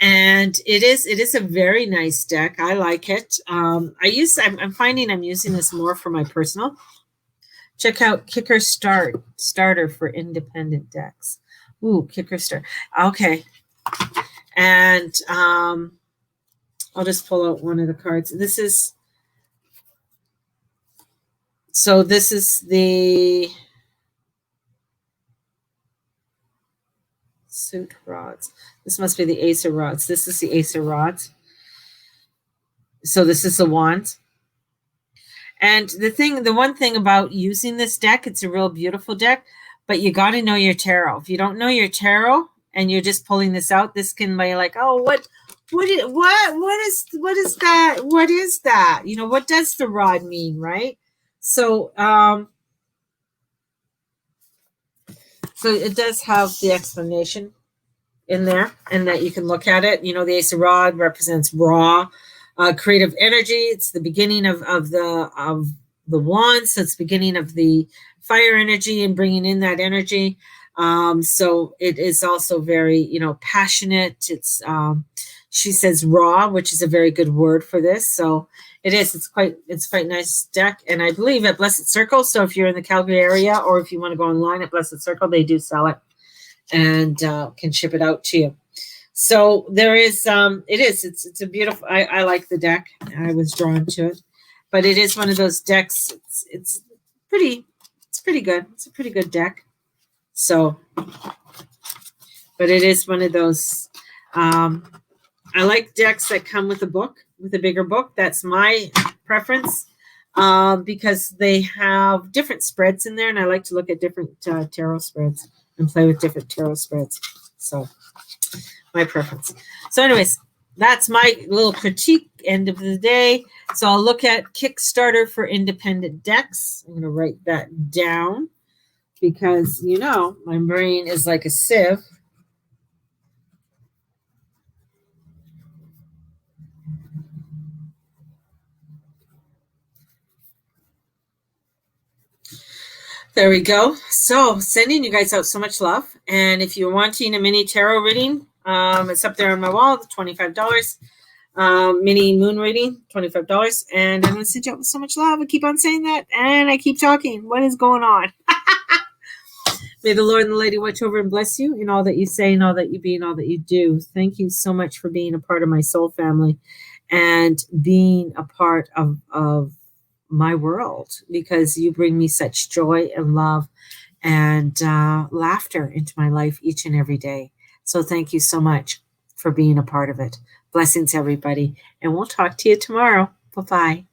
And it is a very nice deck. I like it. I'm finding I'm using this more for my personal. Check out Kicker Starter for independent decks. Ooh, Kicker Start. Okay. And I'll just pull out one of the cards. This is the suit rods. This must be the Ace of Rods. This is the Ace of Rods. So this is the Wands. And the one thing about using this deck, it's a real beautiful deck, but you got to know your tarot. If you don't know your tarot and you're just pulling this out, this can be like, oh, what is that? What is that? What does the rod mean, right? So, so it does have the explanation in there, and that you can look at it. The Ace of Rod represents raw, creative energy. It's the beginning of the wand, so it's the beginning of the fire energy and bringing in that energy. So it is also very, passionate. It's she says raw, which is a very good word for this. So it is. It's quite nice deck, and I believe at Blessed Circle. So if you're in the Calgary area, or if you want to go online at Blessed Circle, they do sell it and can ship it out to you. So there is, it's a beautiful, I like the deck. I was drawn to it, but it is one of those decks. It's pretty good. It's a pretty good deck. So, but it is one of those, I like decks that come with a bigger book. That's my preference, because they have different spreads in there, and I like to look at different tarot spreads and play with different tarot spreads. So my preference. So anyways, that's my little critique end of the day. So I'll look at Kickstarter for independent decks. I'm going to write that down because, my brain is like a sieve. There we go. So sending you guys out so much love. And if you're wanting a mini tarot reading, it's up there on my wall, $25. Mini moon reading, $25. And I'm going to send you out with so much love. I keep on saying that. And I keep talking. What is going on? May the Lord and the Lady watch over and bless you in all that you say and all that you be and all that you do. Thank you so much for being a part of my soul family and being a part of my world, because you bring me such joy and love and laughter into my life each and every day. So thank you so much for being a part of it. Blessings, everybody. And we'll talk to you tomorrow. Bye-bye.